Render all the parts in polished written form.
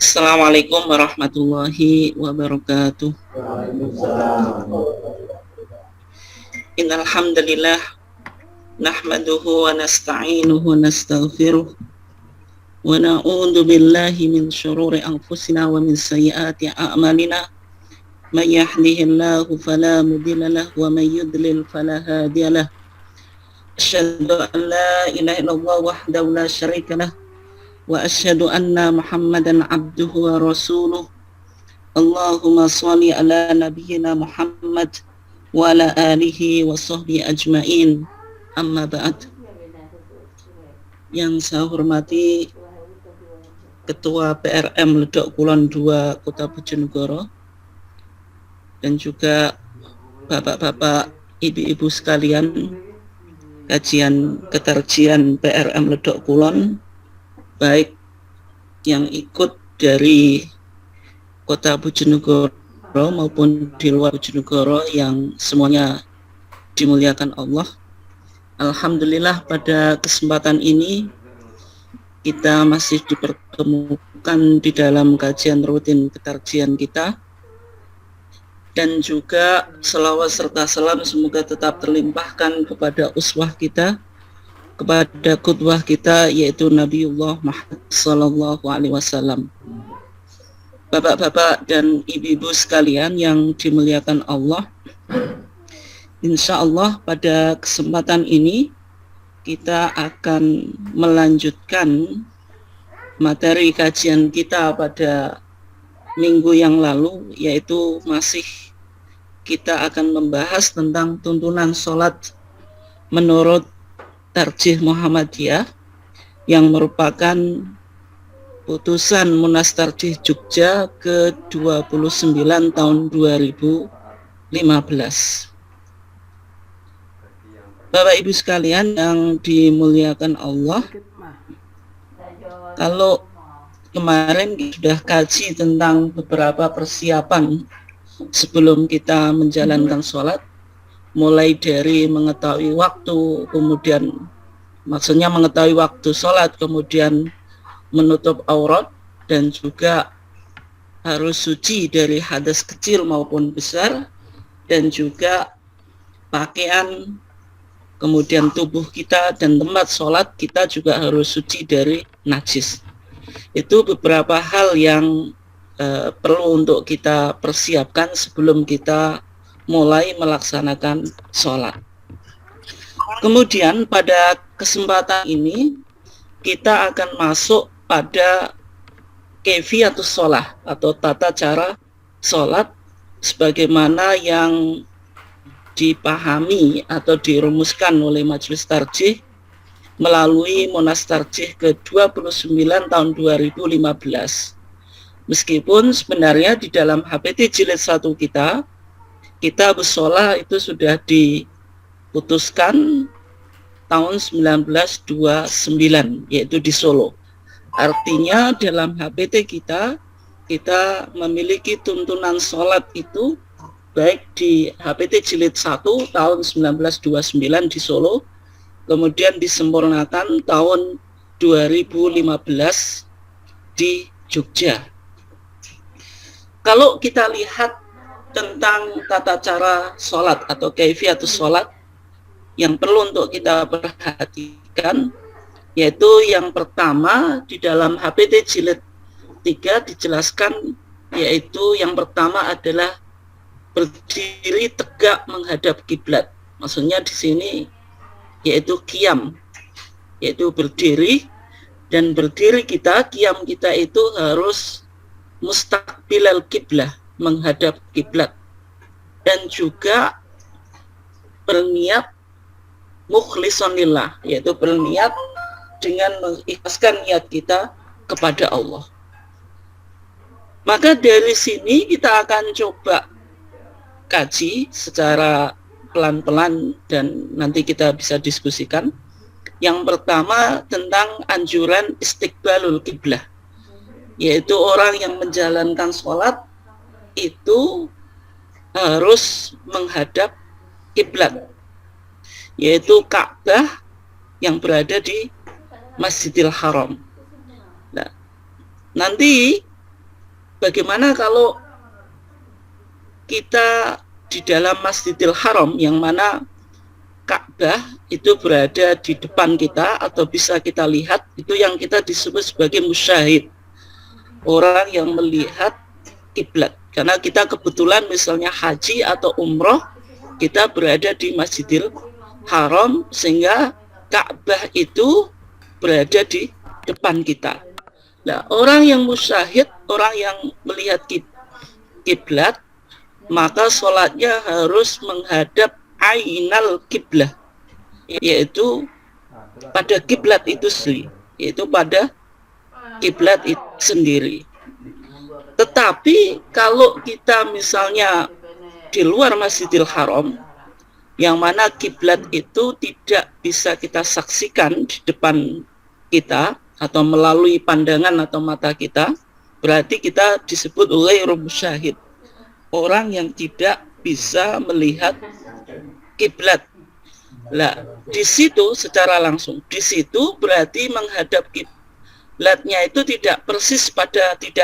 Assalamualaikum warahmatullahi wabarakatuh. Innal hamdalillah nahmaduhu wa nasta'inuhu wa nastaghfiruh wa na'udzu billahi min syururi anfusina wa min sayyiati a'malina. May yahdihillahu fala mudilla lahu wa may yudlil fala hadiya lahu. Asyhadu an la ilaha illallah wahdahu la syarika lahu wa asyhadu anna Muhammadan abduhu wa rasuluh. Allahumma sholli ala nabiyyina Muhammad wa ala alihi wa sahbihi ajmain. Amma ba'd. Yang saya hormati Ketua PRM Ledok Kulon 2 Kota Bojonegoro dan juga bapak-bapak, ibu-ibu sekalian, kajian ketarjian PRM Ledok Kulon, baik yang ikut dari Kota Bojonegoro maupun di luar Bojonegoro yang semuanya dimuliakan Allah. Alhamdulillah pada kesempatan ini kita masih dipertemukan di dalam kajian rutin ketarjian kita, dan juga selawat serta salam semoga tetap terlimpahkan kepada uswah kita, kepada qudwah kita, yaitu Nabiullah Muhammad sallallahu alaihi wasallam. Bapak-bapak dan ibu-ibu sekalian yang dimuliakan Allah, insya Allah pada kesempatan ini kita akan melanjutkan materi kajian kita pada minggu yang lalu, yaitu masih kita akan membahas tentang tuntunan sholat menurut Tarjih Muhammadiyah yang merupakan putusan Munas Tarjih Jogja ke-29 tahun 2015. Bapak Ibu sekalian yang dimuliakan Allah, kalau kemarin sudah kaji tentang beberapa persiapan sebelum kita menjalankan sholat, mulai dari mengetahui waktu, kemudian maksudnya mengetahui waktu sholat, kemudian menutup aurat, dan juga harus suci dari hadas kecil maupun besar, dan juga pakaian, kemudian tubuh kita dan tempat sholat kita juga harus suci dari najis. Itu beberapa hal yang perlu untuk kita persiapkan sebelum kita mulai melaksanakan sholat. Kemudian pada kesempatan ini kita akan masuk pada kaifiyatus sholat atau tata cara sholat sebagaimana yang dipahami atau dirumuskan oleh Majelis Tarjih melalui Munas Tarjih ke-29 tahun 2015. Meskipun sebenarnya di dalam HPT jilid 1 kita bersolat itu sudah diputuskan tahun 1929, yaitu di Solo. Artinya dalam HPT kita memiliki tuntunan sholat itu baik di HPT jilid 1 tahun 1929 di Solo, kemudian disempurnakan tahun 2015 di Jogja. Kalau kita lihat tentang tata cara sholat atau kaifiyatus sholat yang perlu untuk kita perhatikan, yaitu yang pertama di dalam HPT jilid 3 dijelaskan, yaitu yang pertama adalah berdiri tegak menghadap kiblat. Maksudnya di sini yaitu qiyam, yaitu berdiri, dan berdiri kita, qiyam kita itu harus mustaqbilal kiblah, menghadap kiblat, dan juga berniat mukhlishon lillah, yaitu berniat dengan mengikhlaskan niat kita kepada Allah. Maka dari sini kita akan coba kaji secara pelan-pelan dan nanti kita bisa diskusikan. Yang pertama tentang anjuran istiqbalul kiblah, yaitu orang yang menjalankan sholat itu harus menghadap kiblat, yaitu Ka'bah yang berada di Masjidil Haram. Nah, nanti bagaimana kalau kita di dalam Masjidil Haram yang mana Ka'bah itu berada di depan kita atau bisa kita lihat, itu yang kita disebut sebagai musyahid, orang yang melihat kiblat. Karena kita kebetulan misalnya haji atau umroh, kita berada di Masjidil Haram sehingga Ka'bah itu berada di depan kita. Nah, orang yang musyahid, orang yang melihat kiblat, maka sholatnya harus menghadap ainal kiblah, yaitu pada kiblat itu sendiri, yaitu pada kiblat itu sendiri. Tetapi kalau kita misalnya di luar Masjidil Haram, yang mana kiblat itu tidak bisa kita saksikan di depan kita atau melalui pandangan atau mata kita, berarti kita disebut ghairu musyahid, orang yang tidak bisa melihat kiblat. Lah, di situ secara langsung, di situ berarti menghadap kiblatnya itu tidak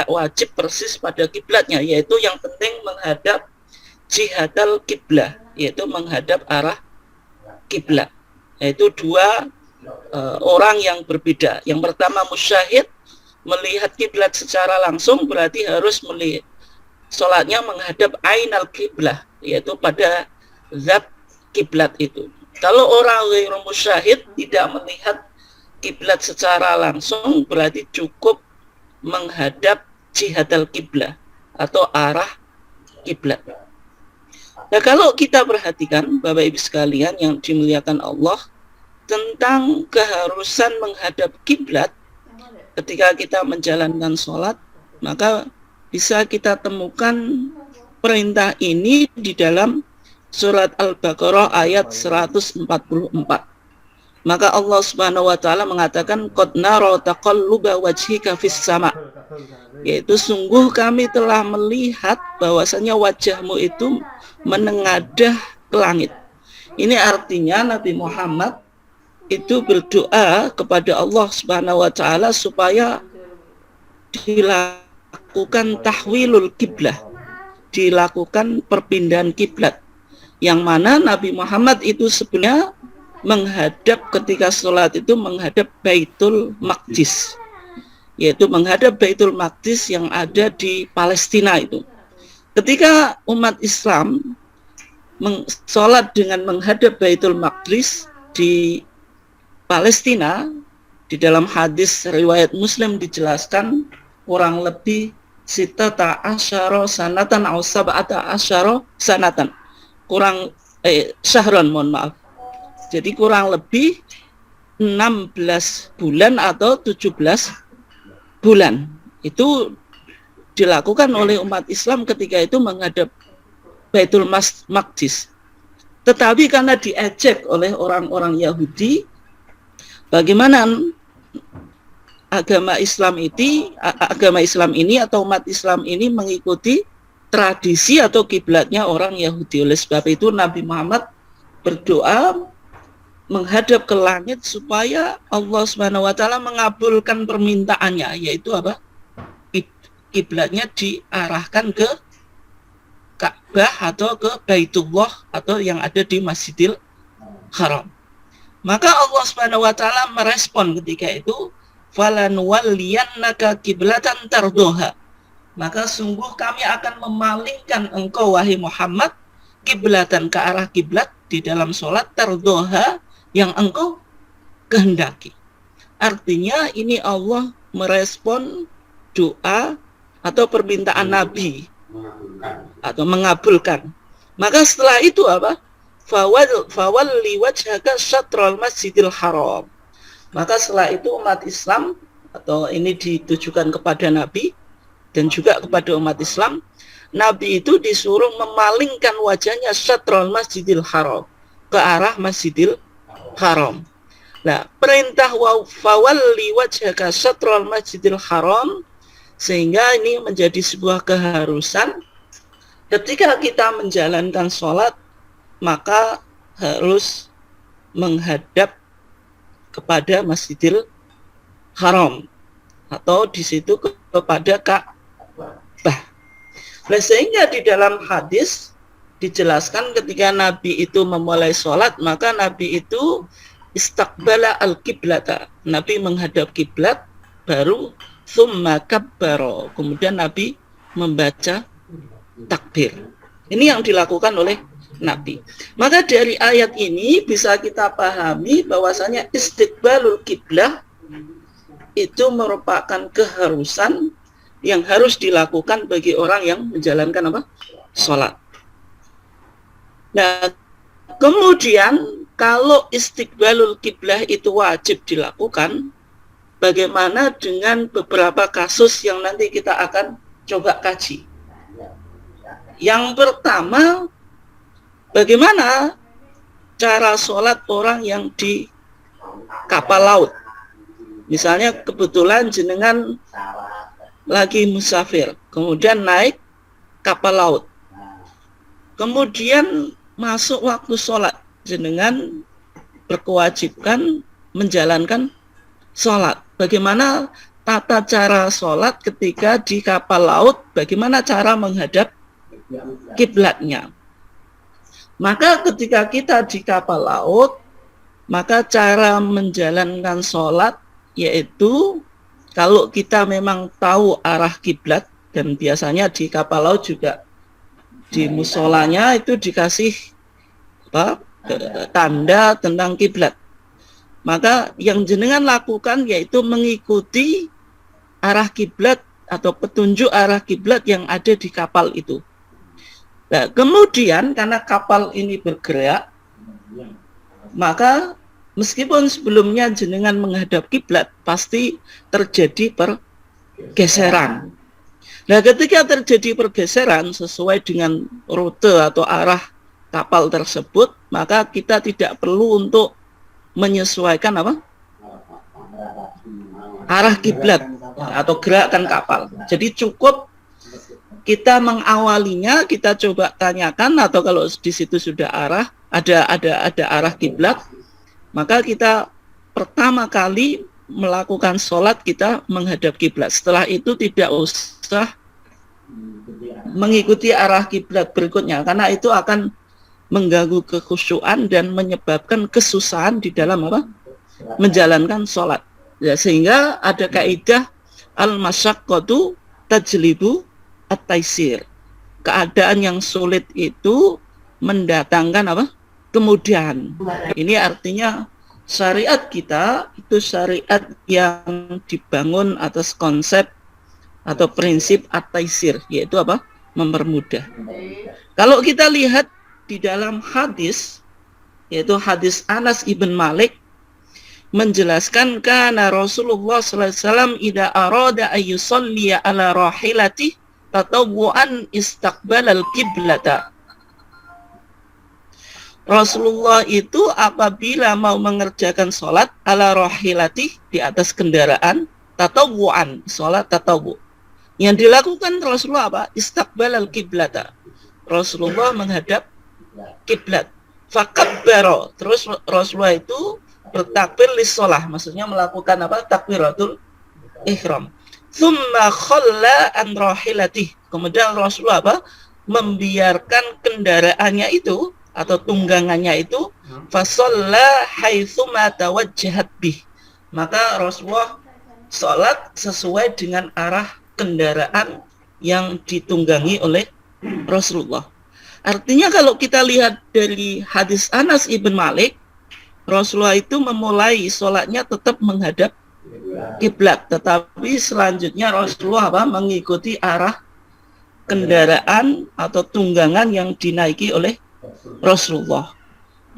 wajib persis pada kiblatnya, yaitu yang penting menghadap jihadal kiblah, yaitu menghadap arah kiblat. Yaitu dua orang yang berbeda. Yang pertama musyahid, melihat kiblat secara langsung, berarti harus melihat sholatnya menghadap ainal kiblah, yaitu pada zat kiblat itu. Kalau orang ghairu musyahid tidak melihat kiblat secara langsung, berarti cukup menghadap jihadal kiblah atau arah kiblat. Nah, kalau kita perhatikan Bapak Ibu sekalian yang dimuliakan Allah, tentang keharusan menghadap kiblat ketika kita menjalankan sholat, maka bisa kita temukan perintah ini di dalam surat Al-Baqarah ayat 144. Maka Allah Subhanahu wa taala mengatakan qad nara taqalluba wajhika fis sama, yaitu sungguh kami telah melihat bahwasanya wajahmu itu menengadah ke langit. Ini artinya Nabi Muhammad itu berdoa kepada Allah Subhanahu wa taala supaya dilakukan tahwilul kiblah, dilakukan perpindahan kiblat, yang mana Nabi Muhammad itu sebenarnya menghadap ketika sholat itu menghadap Baitul Maqdis, yaitu menghadap Baitul Maqdis yang ada di Palestina itu. Ketika umat Islam sholat dengan menghadap Baitul Maqdis di Palestina, di dalam hadis riwayat Muslim dijelaskan kurang lebih sitata asyara sanatan atau sab'ata asyara sanatan, syahron, mohon maaf. Jadi kurang lebih 16 bulan atau 17 bulan itu dilakukan oleh umat Islam ketika itu menghadap Baitul Maqdis. Tetapi karena diejek oleh orang-orang Yahudi, bagaimana agama Islam ini atau umat Islam ini mengikuti tradisi atau kiblatnya orang Yahudi. Oleh sebab itu Nabi Muhammad berdoa menghadap ke langit supaya Allah Subhanahu wa taala mengabulkan permintaannya, yaitu apa? Kiblatnya diarahkan ke Ka'bah atau ke Baitullah atau yang ada di Masjidil Haram. Maka Allah Subhanahu wa taala merespon ketika itu, "Falanwalliyannaka kiblatan tardoha." Maka sungguh kami akan memalingkan engkau wahai Muhammad kiblatan ke arah kiblat di dalam sholat tardoha yang engkau kehendaki. Artinya ini Allah merespon doa atau permintaan Nabi atau mengabulkan. Maka setelah itu apa? Fawalli wajhaka syatral masjidil haram. Maka setelah itu umat Islam, atau ini ditujukan kepada Nabi dan juga kepada umat Islam, Nabi itu disuruh memalingkan wajahnya syatral masjidil haram, ke arah Masjidil Haram. Nah, perintah fawalli wajhaka syatral masjidil haram, sehingga ini menjadi sebuah keharusan ketika kita menjalankan sholat, maka harus menghadap kepada Masjidil Haram atau di situ kepada Ka'bah. Nah, sehingga di dalam hadis dijelaskan ketika Nabi itu memulai sholat, maka Nabi itu istaqbala al-qiblata. Nabi menghadap kiblat, baru summa kabbaro. Kemudian Nabi membaca takbir. Ini yang dilakukan oleh Nabi. Maka dari ayat ini bisa kita pahami bahwasanya istiqbalul kiblah itu merupakan keharusan yang harus dilakukan bagi orang yang menjalankan apa? Sholat. Nah, kemudian kalau istiqbalul kiblah itu wajib dilakukan, bagaimana dengan beberapa kasus yang nanti kita akan coba kaji? Yang pertama, bagaimana cara sholat orang yang di kapal laut? Misalnya kebetulan jenengan lagi musafir, kemudian naik kapal laut. Kemudian masuk waktu sholat, jenengan berkewajiban menjalankan sholat. Bagaimana tata cara sholat ketika di kapal laut? Bagaimana cara menghadap kiblatnya? Maka ketika kita di kapal laut, maka cara menjalankan sholat yaitu kalau kita memang tahu arah kiblat, dan biasanya di kapal laut juga di musolanya itu dikasih apa, tanda tentang kiblat. Maka yang jenengan lakukan yaitu mengikuti arah kiblat atau petunjuk arah kiblat yang ada di kapal itu. Nah, kemudian karena kapal ini bergerak, maka meskipun sebelumnya jenengan menghadap kiblat, pasti terjadi pergeseran. Nah, ketika terjadi pergeseran sesuai dengan rute atau arah kapal tersebut, maka kita tidak perlu untuk menyesuaikan apa? Arah kiblat atau gerakan kapal. Jadi cukup kita mengawalinya, kita coba tanyakan, atau kalau di situ sudah ada arah kiblat, maka kita pertama kali melakukan sholat kita menghadap kiblat. Setelah itu tidak usah mengikuti arah kiblat berikutnya, karena itu akan mengganggu kekhusyuan dan menyebabkan kesusahan di dalam apa? Menjalankan sholat. Ya, sehingga ada kaidah al-masyaqqatu tajlibu at-taisir. Keadaan yang sulit itu mendatangkan apa? Kemudahan. Ini artinya syariat kita itu syariat yang dibangun atas konsep atau prinsip at-taisir, yaitu apa? Mempermudah. Kalau kita lihat di dalam hadis, yaitu hadis Anas ibn Malik, menjelaskan kana Rasulullah sallallahu alaihi wasallam idza arada ayyusalli ala rahilati tatawwuan istaqbalal qiblata. Rasulullah itu apabila mau mengerjakan sholat ala rahilati, di atas kendaraan, tatawwuan, sholat tatawwu. Yang dilakukan Rasulullah apa? Istaqbalal qiblata. Rasulullah menghadap kiblat. Fakabbaro. Terus Rasulullah itu bertakbir lis-sholah, maksudnya melakukan apa? Takbiratul ihram. Tsumma khalla an rahilati. Kemudian Rasulullah apa? Membiarkan kendaraannya itu atau tunggangannya itu fasalla haitsuma tawajjahat bih. Maka Rasulullah sholat sesuai dengan arah kendaraan yang ditunggangi oleh Rasulullah. Artinya kalau kita lihat dari hadis Anas ibn Malik, Rasulullah itu memulai sholatnya tetap menghadap kiblat, tetapi selanjutnya Rasulullah apa? Mengikuti arah kendaraan atau tunggangan yang dinaiki oleh Rasulullah.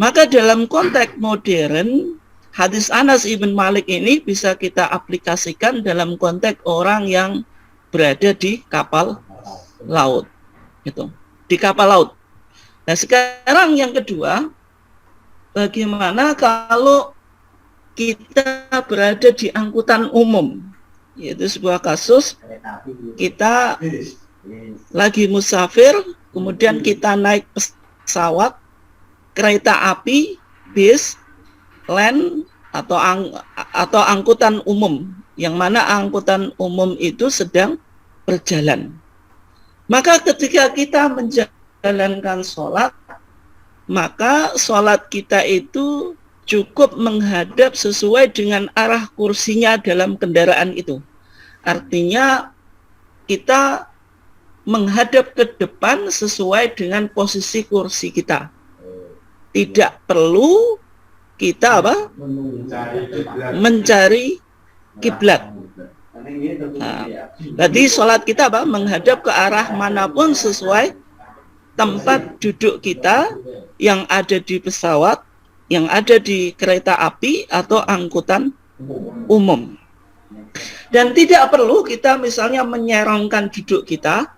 Maka dalam konteks modern, hadis Anas ibn Malik ini bisa kita aplikasikan dalam konteks orang yang berada di kapal laut, gitu, di kapal laut. Nah, sekarang yang kedua, bagaimana kalau kita berada di angkutan umum, yaitu sebuah kasus kita lagi musafir, kemudian kita naik pesawat, kereta api, bis, land, atau angkutan umum, yang mana angkutan umum itu sedang berjalan. Maka ketika kita menjalankan sholat, maka sholat kita itu cukup menghadap sesuai dengan arah kursinya dalam kendaraan itu. Artinya kita menghadap ke depan sesuai dengan posisi kursi kita. Tidak perlu kita mencari kiblat. Nah, jadi sholat kita menghadap ke arah manapun sesuai tempat duduk kita yang ada di pesawat, yang ada di kereta api atau angkutan umum. Dan tidak perlu kita misalnya menyerongkan duduk kita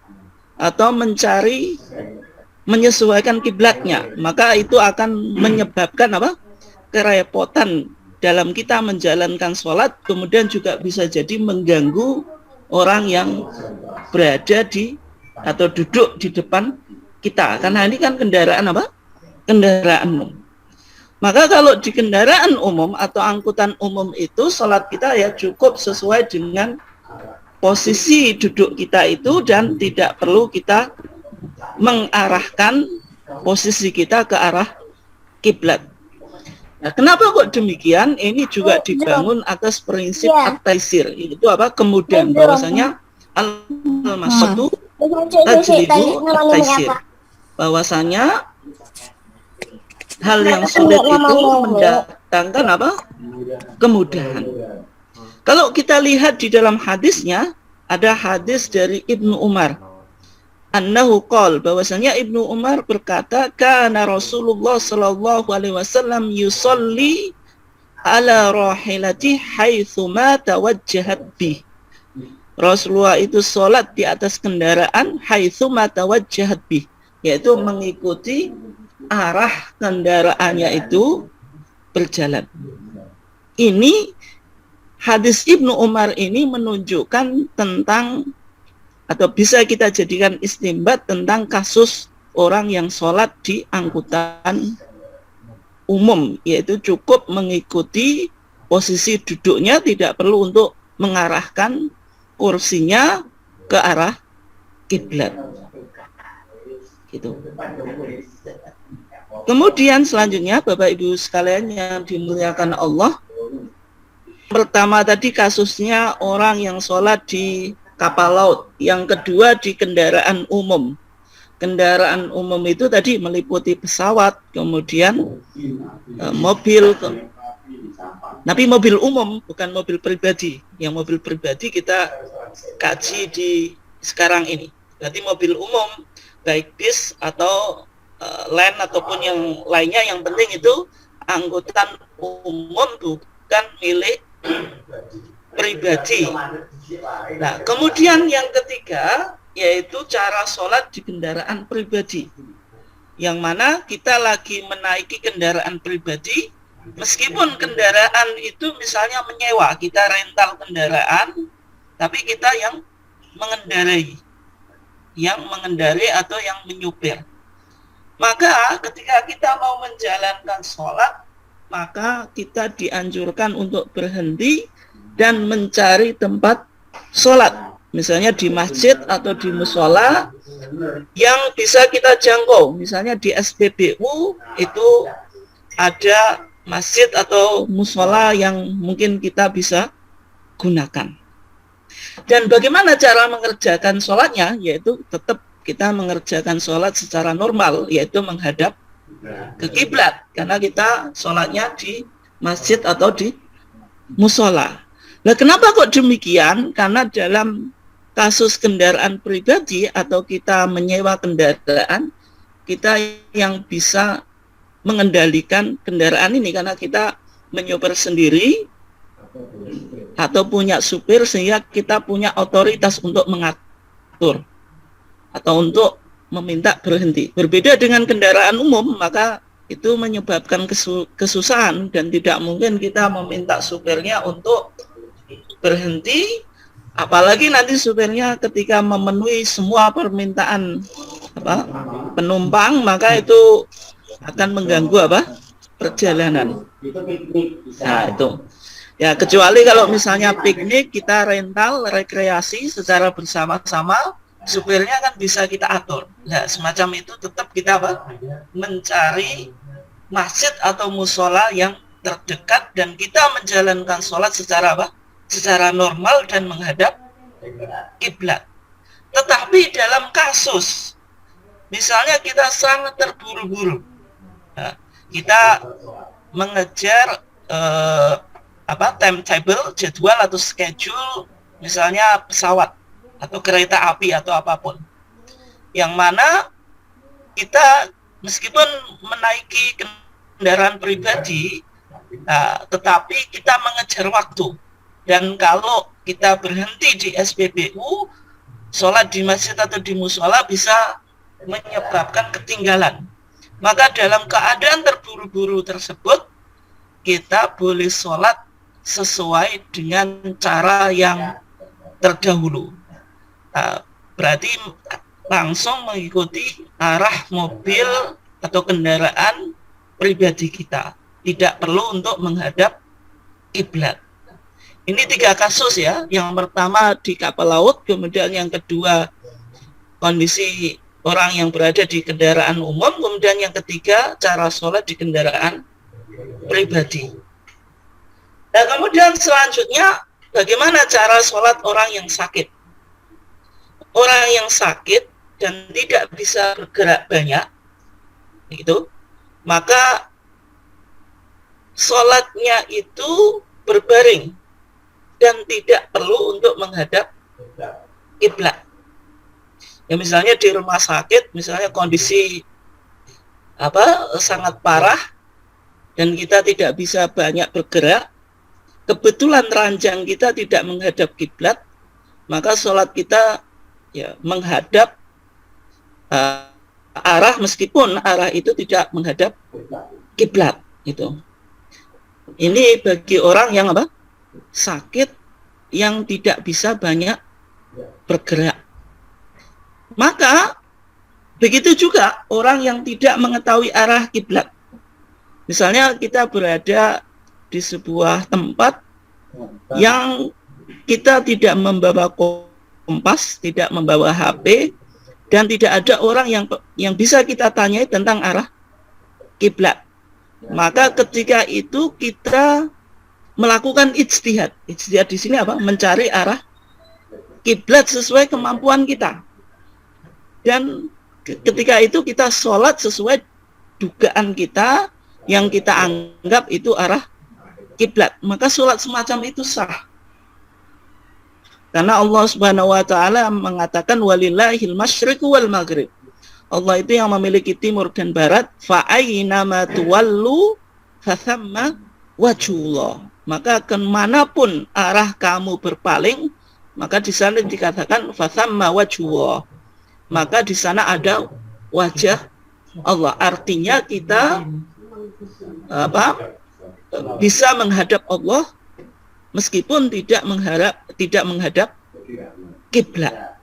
atau menyesuaikan kiblatnya, maka itu akan menyebabkan kerepotan dalam kita menjalankan sholat, kemudian juga bisa jadi mengganggu orang yang berada di atau duduk di depan kita, karena ini kan kendaraan kendaraan umum. Maka kalau di kendaraan umum atau angkutan umum itu sholat kita ya cukup sesuai dengan posisi duduk kita itu, dan tidak perlu kita mengarahkan posisi kita ke arah kiblat. Nah, kenapa kok demikian? Ini juga dibangun atas prinsip at-taisir, itu kemudahan, bahwasanya al-masatu tajlibu at-taisir, bahwasanya hal yang sulit itu mendatangkan kemudahan. Kalau kita lihat di dalam hadisnya, ada hadis dari Ibnu Umar. Annahu qol, bahwasanya Ibnu Umar berkata, kana Rasulullah sallallahu alaihi wasallam yusalli ala rahilati haitsu ma tawajjahat bih. Rasulullah itu sholat di atas kendaraan haitsu ma tawajjahat bih, yaitu mengikuti arah kendaraannya itu berjalan. Ini hadis Ibnu Umar ini menunjukkan tentang, atau bisa kita jadikan istimbat tentang kasus orang yang sholat di angkutan umum, yaitu cukup mengikuti posisi duduknya, tidak perlu untuk mengarahkan kursinya ke arah kiblat. Gitu. Kemudian selanjutnya Bapak Ibu sekalian yang dimuliakan Allah, pertama tadi kasusnya orang yang sholat di kapal laut, yang kedua di kendaraan umum. Kendaraan umum itu tadi meliputi pesawat, kemudian mobil, tapi mobil umum, bukan mobil pribadi. Yang mobil pribadi kita kaji di sekarang ini. Berarti mobil umum, baik bis atau lain ataupun yang lainnya, yang penting itu angkutan umum, bukan milik pribadi. Nah, kemudian yang ketiga yaitu cara sholat di kendaraan pribadi, yang mana kita lagi menaiki kendaraan pribadi, meskipun kendaraan itu misalnya menyewa, kita rental kendaraan, tapi kita yang mengendarai atau yang menyupir. Maka ketika kita mau menjalankan sholat, maka kita dianjurkan untuk berhenti dan mencari tempat sholat, misalnya di masjid atau di mushola yang bisa kita jangkau. Misalnya di SPBU itu ada masjid atau mushola yang mungkin kita bisa gunakan. Dan bagaimana cara mengerjakan sholatnya? Yaitu tetap kita mengerjakan sholat secara normal, yaitu menghadap ke kiblat, karena kita sholatnya di masjid atau di mushola. Nah, kenapa kok demikian? Karena dalam kasus kendaraan pribadi atau kita menyewa kendaraan, kita yang bisa mengendalikan kendaraan ini, karena kita menyupir sendiri atau punya supir, sehingga kita punya otoritas untuk mengatur atau untuk meminta berhenti. Berbeda dengan kendaraan umum, maka itu menyebabkan kesusahan, dan tidak mungkin kita meminta supirnya untuk berhenti, apalagi nanti supirnya ketika memenuhi semua permintaan penumpang, maka itu akan mengganggu perjalanan. Nah, itu ya, kecuali kalau misalnya piknik, kita rental rekreasi secara bersama-sama, supirnya kan bisa kita atur. Nah, semacam itu tetap kita mencari masjid atau musola yang terdekat dan kita menjalankan sholat secara secara normal dan menghadap kiblat. Tetapi dalam kasus misalnya kita sangat terburu-buru, nah, kita mengejar timetable, jadwal atau schedule, misalnya pesawat atau kereta api atau apapun, yang mana kita meskipun menaiki kendaraan pribadi, tetapi kita mengejar waktu. Dan kalau kita berhenti di SPBU, sholat di masjid atau di musola bisa menyebabkan ketinggalan. Maka dalam keadaan terburu-buru tersebut, kita boleh sholat sesuai dengan cara yang terdahulu. Berarti langsung mengikuti arah mobil atau kendaraan pribadi kita. Tidak perlu untuk menghadap kiblat. Ini 3 kasus ya. Yang pertama di kapal laut, kemudian yang kedua kondisi orang yang berada di kendaraan umum, kemudian yang ketiga cara sholat di kendaraan pribadi. Nah, kemudian selanjutnya bagaimana cara sholat orang yang sakit? Orang yang sakit dan tidak bisa bergerak banyak, itu, maka sholatnya itu berbaring dan tidak perlu untuk menghadap kiblat. Ya, misalnya di rumah sakit, misalnya kondisi sangat parah dan kita tidak bisa banyak bergerak, kebetulan ranjang kita tidak menghadap kiblat, maka sholat kita ya menghadap arah, meskipun arah itu tidak menghadap kiblat. Itu. Ini bagi orang yang sakit yang tidak bisa banyak bergerak. Maka begitu juga orang yang tidak mengetahui arah kiblat. Misalnya kita berada di sebuah tempat yang kita tidak membawa kompas, tidak membawa HP, dan tidak ada orang yang bisa kita tanyai tentang arah kiblat. Maka ketika itu kita melakukan ijtihad. Ijtihad di sini mencari arah kiblat sesuai kemampuan kita. Dan ketika itu kita sholat sesuai dugaan kita yang kita anggap itu arah kiblat. Maka sholat semacam itu sah. Karena Allah Subhanahu wa taala mengatakan walillahil masyriqu wal maghrib. Allah itu yang memiliki timur dan barat. Fa aynama tuwallu fathamma wajhullah. Maka kemanapun arah kamu berpaling, maka di sana dikatakan fathamma wajhullah. Maka di sana ada wajah Allah. Artinya kita bisa menghadap Allah meskipun tidak menghadap kiblat.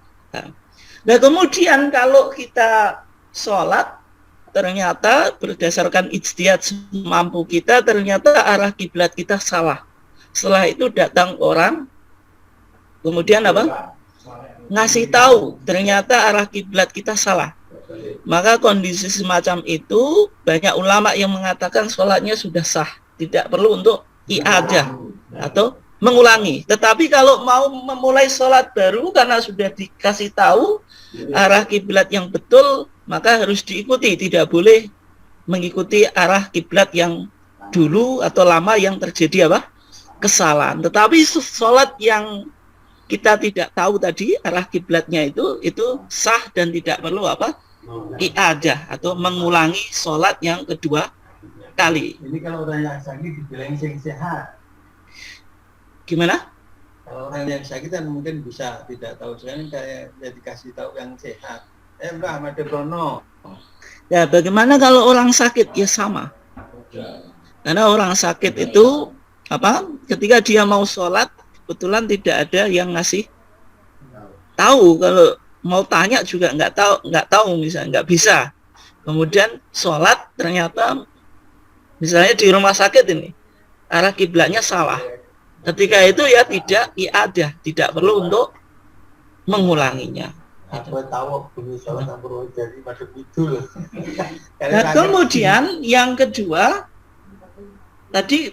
Nah, kemudian kalau kita sholat ternyata berdasarkan ijtihad semampu kita, ternyata arah kiblat kita salah. Setelah itu datang orang, kemudian ngasih tahu ternyata arah kiblat kita salah. Maka kondisi semacam itu banyak ulama yang mengatakan sholatnya sudah sah, tidak perlu untuk i'adah atau mengulangi. Tetapi kalau mau memulai sholat baru karena sudah dikasih tahu arah kiblat yang betul, maka harus diikuti, tidak boleh mengikuti arah kiblat yang dulu atau lama yang terjadi kesalahan. Tetapi sholat yang kita tidak tahu tadi arah kiblatnya itu sah dan tidak perlu i'adah atau mengulangi sholat yang kedua kali. Ini kalau orang yang sakit dibilang sehat. Gimana? Kalau orang yang sakit kan mungkin bisa tidak tahu, sekarang kayak dikasih tahu yang sehat. Mbak Made Brono. Ya, bagaimana kalau orang sakit? Ya sama. Karena orang sakit itu ketika dia mau sholat, kebetulan tidak ada yang ngasih tahu. Kalau mau tanya juga nggak tahu misalnya, nggak bisa. Kemudian sholat ternyata misalnya di rumah sakit ini arah kiblatnya salah. Ketika itu ya tidak i'adah, tidak perlu untuk mengulanginya. Aku tahu bunyi sholat ampun jadi masuk itu. Nah, kemudian yang kedua, tadi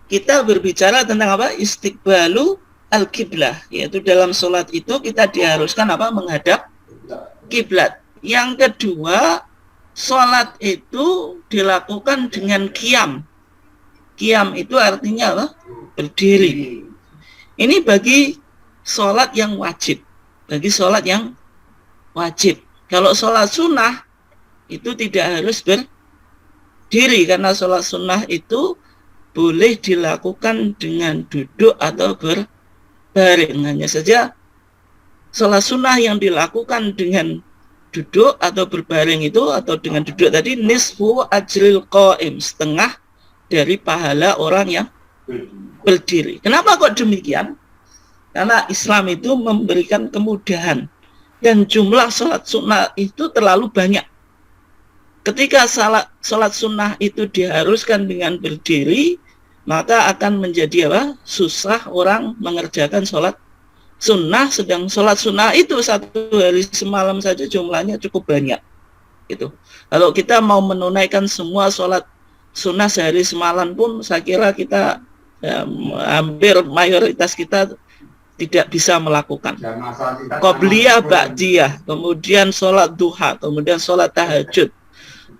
kita berbicara tentang apa? Istiqbalu al-qiblah, yaitu dalam sholat itu kita diharuskan apa? Menghadap kiblat. Yang kedua, sholat itu dilakukan dengan qiyam. Qiyam itu artinya apa? Berdiri. Ini bagi sholat yang wajib. Bagi sholat yang wajib. Kalau sholat sunnah itu tidak harus berdiri, karena sholat sunnah itu boleh dilakukan dengan duduk atau berbaring. Hanya saja sholat sunnah yang dilakukan dengan duduk atau berbaring itu, atau dengan duduk tadi, nisfu ajril qaim, setengah dari pahala orang yang berdiri. Kenapa kok demikian? Karena Islam itu memberikan kemudahan dan jumlah sholat sunnah itu terlalu banyak. Ketika sholat sunnah itu diharuskan dengan berdiri, maka akan menjadi apa? Susah orang mengerjakan sholat sunnah, sedang sholat sunnah itu satu hari semalam saja jumlahnya cukup banyak. Gitu. Kalau kita mau menunaikan semua sholat sunnah sehari semalam pun, saya kira kita hampir mayoritas kita tidak bisa melakukan. Qobliyah, ba'diyah, kemudian sholat duha, kemudian sholat tahajud,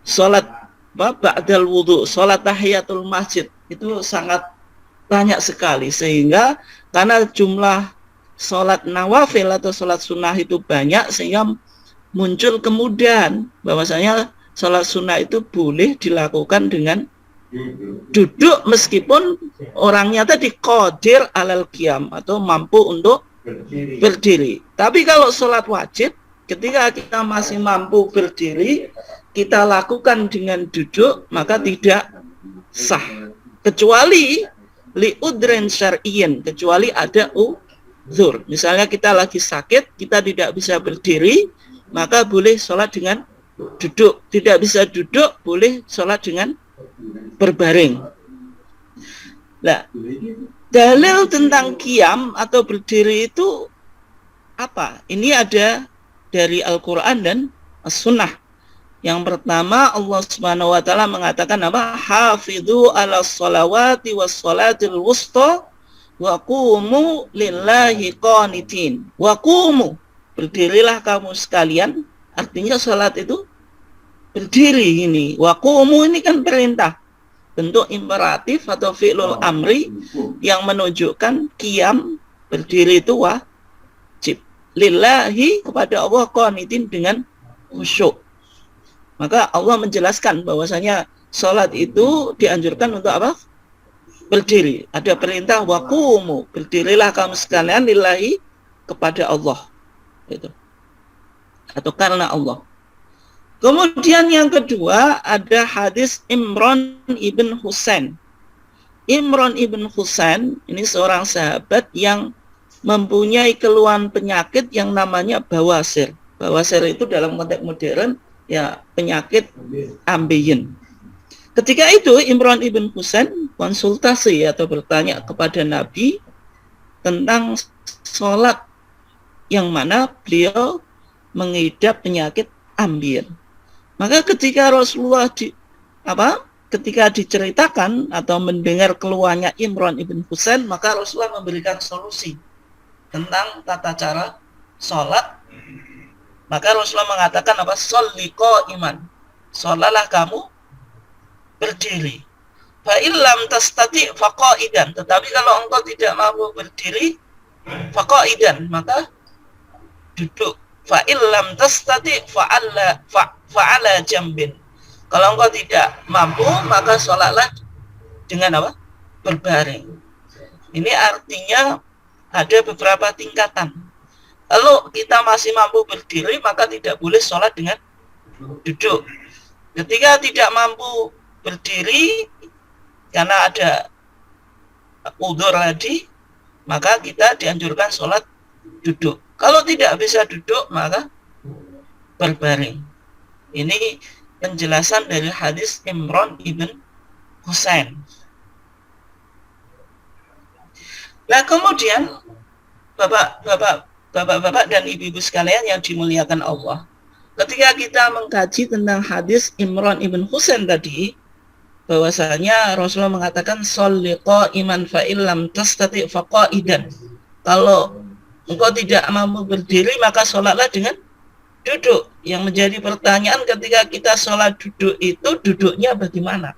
sholat ba'dal wudhu, sholat tahiyatul masjid, itu sangat banyak sekali. Sehingga karena jumlah sholat nawafil atau sholat sunnah itu banyak, sehingga muncul kemudahan bahwasanya sholat sunnah itu boleh dilakukan dengan duduk, meskipun orangnya tadi qadir alal qiyam atau mampu untuk berdiri. Tapi kalau sholat wajib, ketika kita masih mampu berdiri, kita lakukan dengan duduk, maka tidak sah. Kecuali liudren syar'iyyin, kecuali ada uzur. Misalnya kita lagi sakit, kita tidak bisa berdiri, maka boleh sholat dengan duduk. Tidak bisa duduk, boleh sholat dengan berbaring. Nah, dalil tentang qiyam atau berdiri itu apa? Ini ada dari Al-Quran dan As-Sunnah. Yang pertama, Allah Subhanahu wa taala mengatakan apa? Hafidhu 'alas sholawati was sholatil wusta wa qumu lillahi qanitin. Wa qumu, berdirilah kamu sekalian, artinya salat itu berdiri ini. Wa qumu ini kan perintah, bentuk imperatif atau fi'lul amri yang menunjukkan qiyam, berdiri itu wajib. Lillahi, kepada Allah, qanitin, dengan khusyuk. Maka Allah menjelaskan bahwasanya salat itu dianjurkan untuk apa? Berdiri. Ada perintah wa qumu, berdirilah kamu sekalian lillahi, kepada Allah. Itu. Atau karena Allah. Kemudian yang kedua ada hadis Imran ibn Husain. Imran ibn Husain ini seorang sahabat yang mempunyai keluhan penyakit yang namanya bawasir. Bawasir itu dalam konteks modern ya penyakit ambeien. Ketika itu Imran ibn Husain konsultasi atau bertanya kepada Nabi tentang sholat yang mana beliau mengidap penyakit ambien. Maka ketika Rasulullah ketika diceritakan atau mendengar keluhannya Imran ibn Husain, maka Rasulullah memberikan solusi tentang tata cara sholat. Maka Rasulullah mengatakan apa? Sholli qa'iman, sholalah kamu berdiri. Fa illam tastati fa qa'idan, tetapi kalau engkau tidak mampu berdiri, fa qa'idan, maka duduk. Fa illam tastati fa'ala jambin. Kalau engkau tidak mampu, maka sholatlah dengan apa? Berbaring. Ini artinya ada beberapa tingkatan. Kalau kita masih mampu berdiri, maka tidak boleh sholat dengan duduk. Ketika tidak mampu berdiri karena ada udzur tadi, maka kita dianjurkan sholat duduk. Kalau tidak bisa duduk, maka berbaring. Ini penjelasan dari hadis Imran ibn Husain. Nah kemudian Bapak Bapak-bapak dan ibu-ibu sekalian yang dimuliakan Allah, ketika kita mengkaji tentang hadis Imran ibn Husain tadi, bahwasanya Rasulullah mengatakan sholli qa'iman fa illam tastati fa qa'idan. Kalau engkau tidak mampu berdiri maka sholatlah dengan duduk. Yang menjadi pertanyaan ketika kita sholat duduk itu duduknya bagaimana?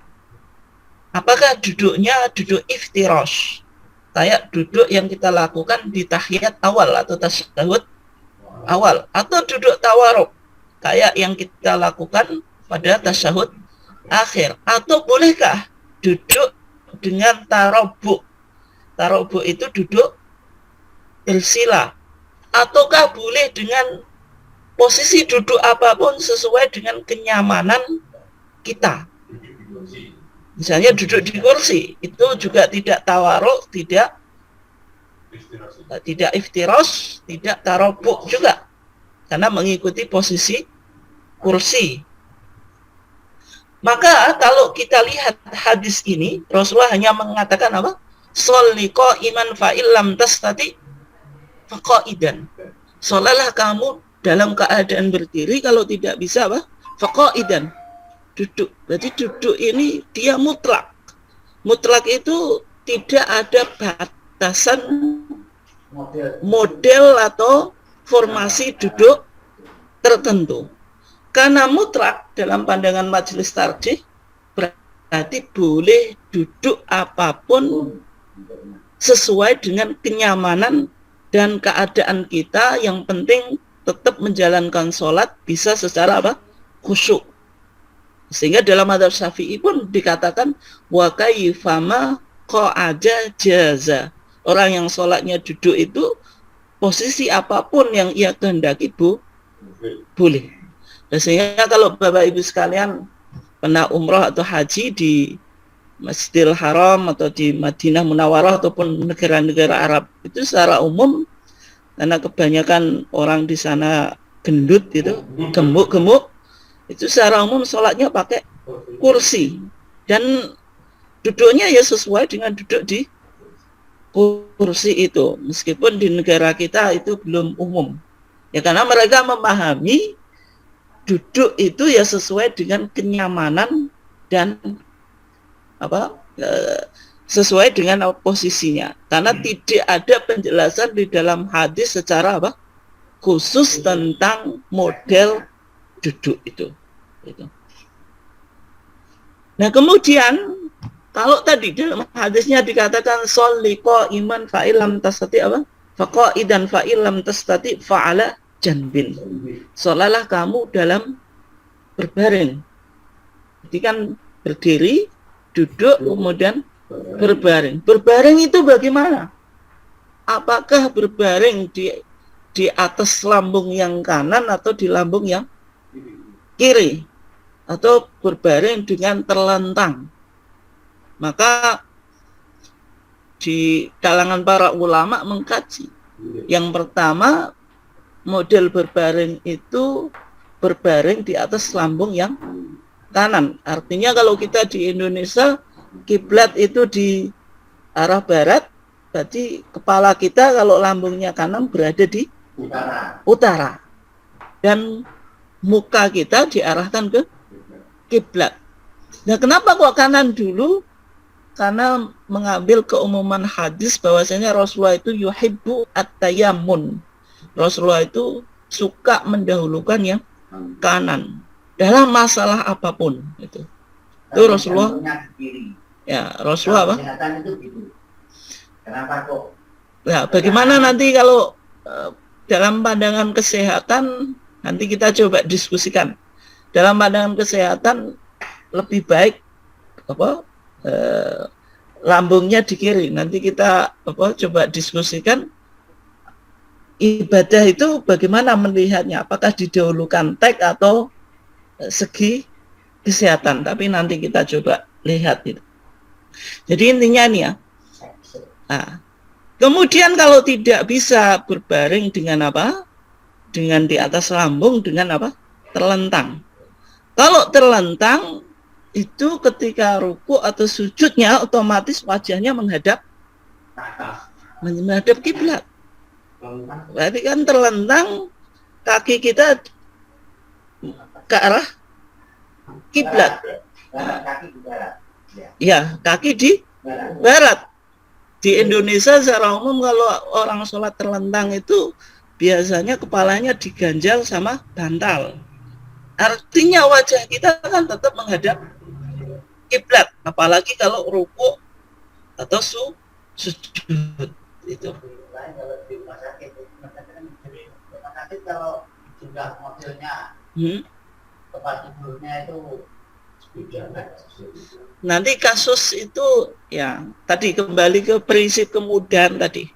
Apakah duduknya duduk iftirash, kayak duduk yang kita lakukan di tahiyat awal atau tasyahud awal, atau duduk tawaruk kayak yang kita lakukan pada tasyahud akhir, atau bolehkah duduk dengan tarobuk? Tarobuk itu duduk bersila, ataukah boleh dengan posisi duduk apapun sesuai dengan kenyamanan kita? Misalnya duduk di kursi, itu juga tidak tawaruk, tidak iftiros, tidak tarobuk juga, karena mengikuti posisi kursi. Maka kalau kita lihat hadis ini, Rasulullah hanya mengatakan apa? Sholli qa'iman fa illam tastati fa qa'idan. Sholatlah kamu dalam keadaan berdiri, kalau tidak bisa apa? Fa qa'idan. Duduk. Berarti duduk ini dia mutlak. Mutlak itu tidak ada batasan model atau formasi duduk tertentu. Karena mutlak dalam pandangan majelis tarjih berarti boleh duduk apapun sesuai dengan kenyamanan dan keadaan kita. Yang penting tetap menjalankan sholat bisa secara apa? Khusyuk. Sehingga dalam mazhab Syafi'i pun dikatakan wa kaifama qa'ada jaza. Orang yang sholatnya duduk itu posisi apapun yang ia kehendaki boleh. Sehingga kalau Bapak Ibu sekalian pernah umrah atau haji di Masjidil Haram atau di Madinah Munawwarah ataupun negara-negara Arab, itu secara umum karena kebanyakan orang di sana gendut gitu, gemuk-gemuk, itu secara umum sholatnya pakai kursi dan duduknya ya sesuai dengan duduk di kursi itu, meskipun di negara kita itu belum umum ya, karena mereka memahami duduk itu ya sesuai dengan kenyamanan dan apa sesuai dengan posisinya, karena tidak ada penjelasan di dalam hadis secara apa khusus tentang model duduk itu. Nah kemudian kalau tadi dalam hadisnya dikatakan sholli qa'iman fa illam tastati apa? Fa qa'idan fa illam tastati fa ala janbin. Sholatlah kamu dalam berbaring. Jadi kan berdiri, duduk, kemudian berbaring. Berbaring itu bagaimana? Apakah berbaring di atas lambung yang kanan atau di lambung yang kiri? Atau berbaring dengan terlentang? Maka di kalangan para ulama mengkaji. Yang pertama, model berbaring itu berbaring di atas lambung yang kanan. Artinya kalau kita di Indonesia, kiblat itu di arah barat, berarti kepala kita kalau lambungnya kanan berada di utara. Dan muka kita diarahkan ke kiblat. Nah, kenapa kok kanan dulu? Karena mengambil keumuman hadis bahwasanya Rasulullah itu yuhibbu at-tayammun. Rasulullah itu suka mendahulukan yang kanan dalam masalah apapun itu. Itu Rasulullah. Ya, Rasulullah apa? Kenapa kok? Ya, bagaimana nanti kalau dalam pandangan kesehatan nanti kita coba diskusikan. Dalam pandangan kesehatan lebih baik apa? Lambungnya di kiri. Nanti kita coba diskusikan ibadah itu bagaimana melihatnya, apakah didahulukan tek atau segi kesehatan. Tapi nanti kita coba lihat itu. Jadi intinya nih ya. Nah, kemudian kalau tidak bisa berbaring dengan apa? Dengan di atas lambung, dengan apa? Terlentang. Kalau terlentang itu ketika ruku atau sujudnya otomatis wajahnya menghadap kiblat. Berarti kan terlentang kaki kita ke arah kiblat. Ya, kaki di barat. Di Indonesia secara umum kalau orang sholat terlentang itu biasanya kepalanya diganjal sama bantal. Artinya wajah kita kan tetap menghadap kiblat, apalagi kalau ruku atau sujud itu. Kalau sudah modelnya tempat tidurnya itu nanti kasus itu ya tadi kembali ke prinsip kemudahan tadi.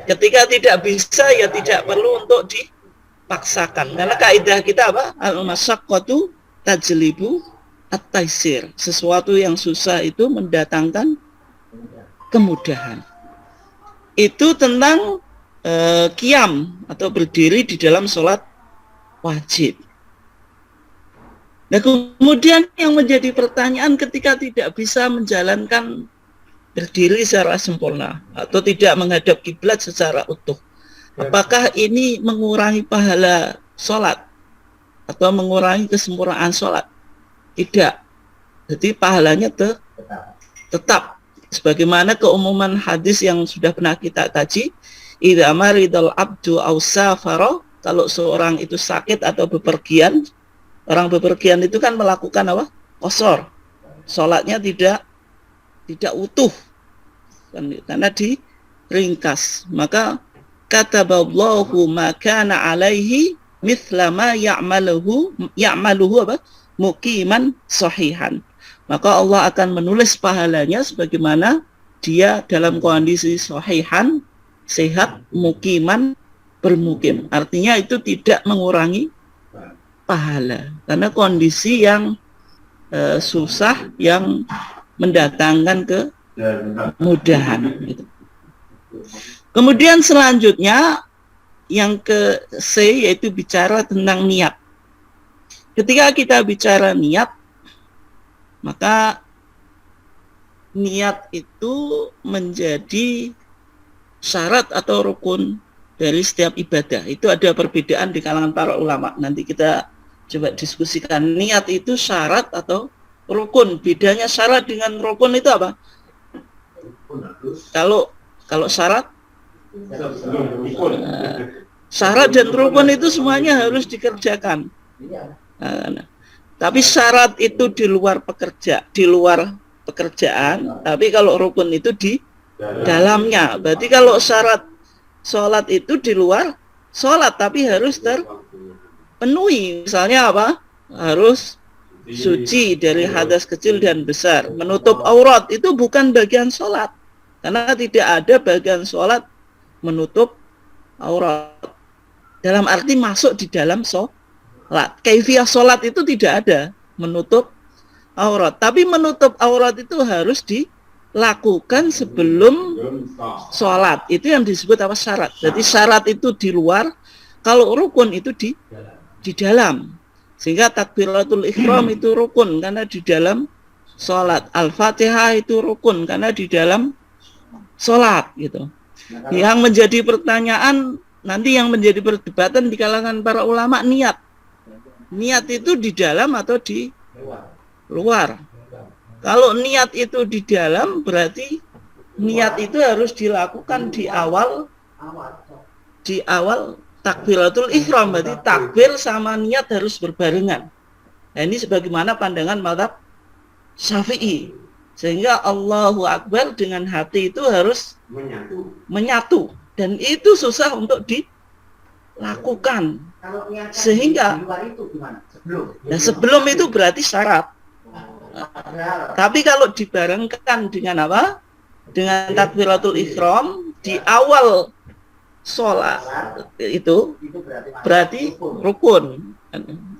Ketika tidak bisa ya tidak perlu untuk dipaksakan. Karena kaidah kita apa? Al-masyaqqatu tajlibu at-taisir. Sesuatu yang susah itu mendatangkan kemudahan. Itu tentang qiyam atau berdiri di dalam sholat wajib. Nah, kemudian yang menjadi pertanyaan ketika tidak bisa menjalankan berdiri secara sempurna atau tidak menghadap kiblat secara utuh, apakah ini mengurangi pahala sholat atau mengurangi kesempurnaan sholat? Tidak. Jadi pahalanya tetap. Sebagaimana keumuman hadis yang sudah pernah kita kaji, idza maridal abdu aw safara, kalau seorang itu sakit atau bepergian, orang bepergian itu kan melakukan apa? Qashar. Salatnya tidak utuh. Karena diringkas. Maka kataballahu ma kana alaihi mithla ma ya'maluhu apa? Muqiman sahihan. Maka Allah akan menulis pahalanya sebagaimana dia dalam kondisi sahihan, sehat, mukiman, bermukim. Artinya itu tidak mengurangi pahala. Karena kondisi yang susah yang mendatangkan kemudahan. Gitu. Kemudian selanjutnya yang ke C yaitu bicara tentang niat. Ketika kita bicara niat, maka niat itu menjadi syarat atau rukun dari setiap ibadah. Itu ada perbedaan di kalangan para ulama. Nanti kita coba diskusikan. Niat itu syarat atau rukun. Bedanya syarat dengan rukun itu apa? Kalau syarat, syarat dan rukun itu semuanya harus dikerjakan. Tapi syarat itu di luar pekerjaan. Tapi kalau rukun itu di dalamnya. Berarti kalau syarat sholat itu di luar sholat, tapi harus terpenuhi. Misalnya apa? Harus suci dari hadas kecil dan besar. Menutup aurat itu bukan bagian sholat. Karena tidak ada bagian sholat menutup aurat. Dalam arti masuk di dalam sholat. Kaifiyah sholat itu tidak ada menutup aurat. Tapi menutup aurat itu harus dilakukan sebelum sholat. Itu yang disebut apa? Syarat. Jadi syarat itu di luar, kalau rukun itu di dalam. Sehingga takbiratul ihram itu rukun karena di dalam sholat. Al-Fatihah itu rukun karena di dalam sholat gitu. Yang menjadi pertanyaan nanti yang menjadi perdebatan di kalangan para ulama niat. Niat itu di dalam atau di luar? Kalau niat itu di dalam berarti niat itu harus dilakukan di awal takbiratul ihram. Berarti takbir sama niat harus berbarengan. Nah, ini sebagaimana pandangan mazhab Syafi'i. Sehingga Allahu Akbar dengan hati itu harus menyatu. Dan itu susah untuk dilakukan. Sehingga sebelum itu berarti syarat. Tapi kalau dibarengkan dengan apa? Dengan takbiratul ihram di awal sholat itu berarti rukun.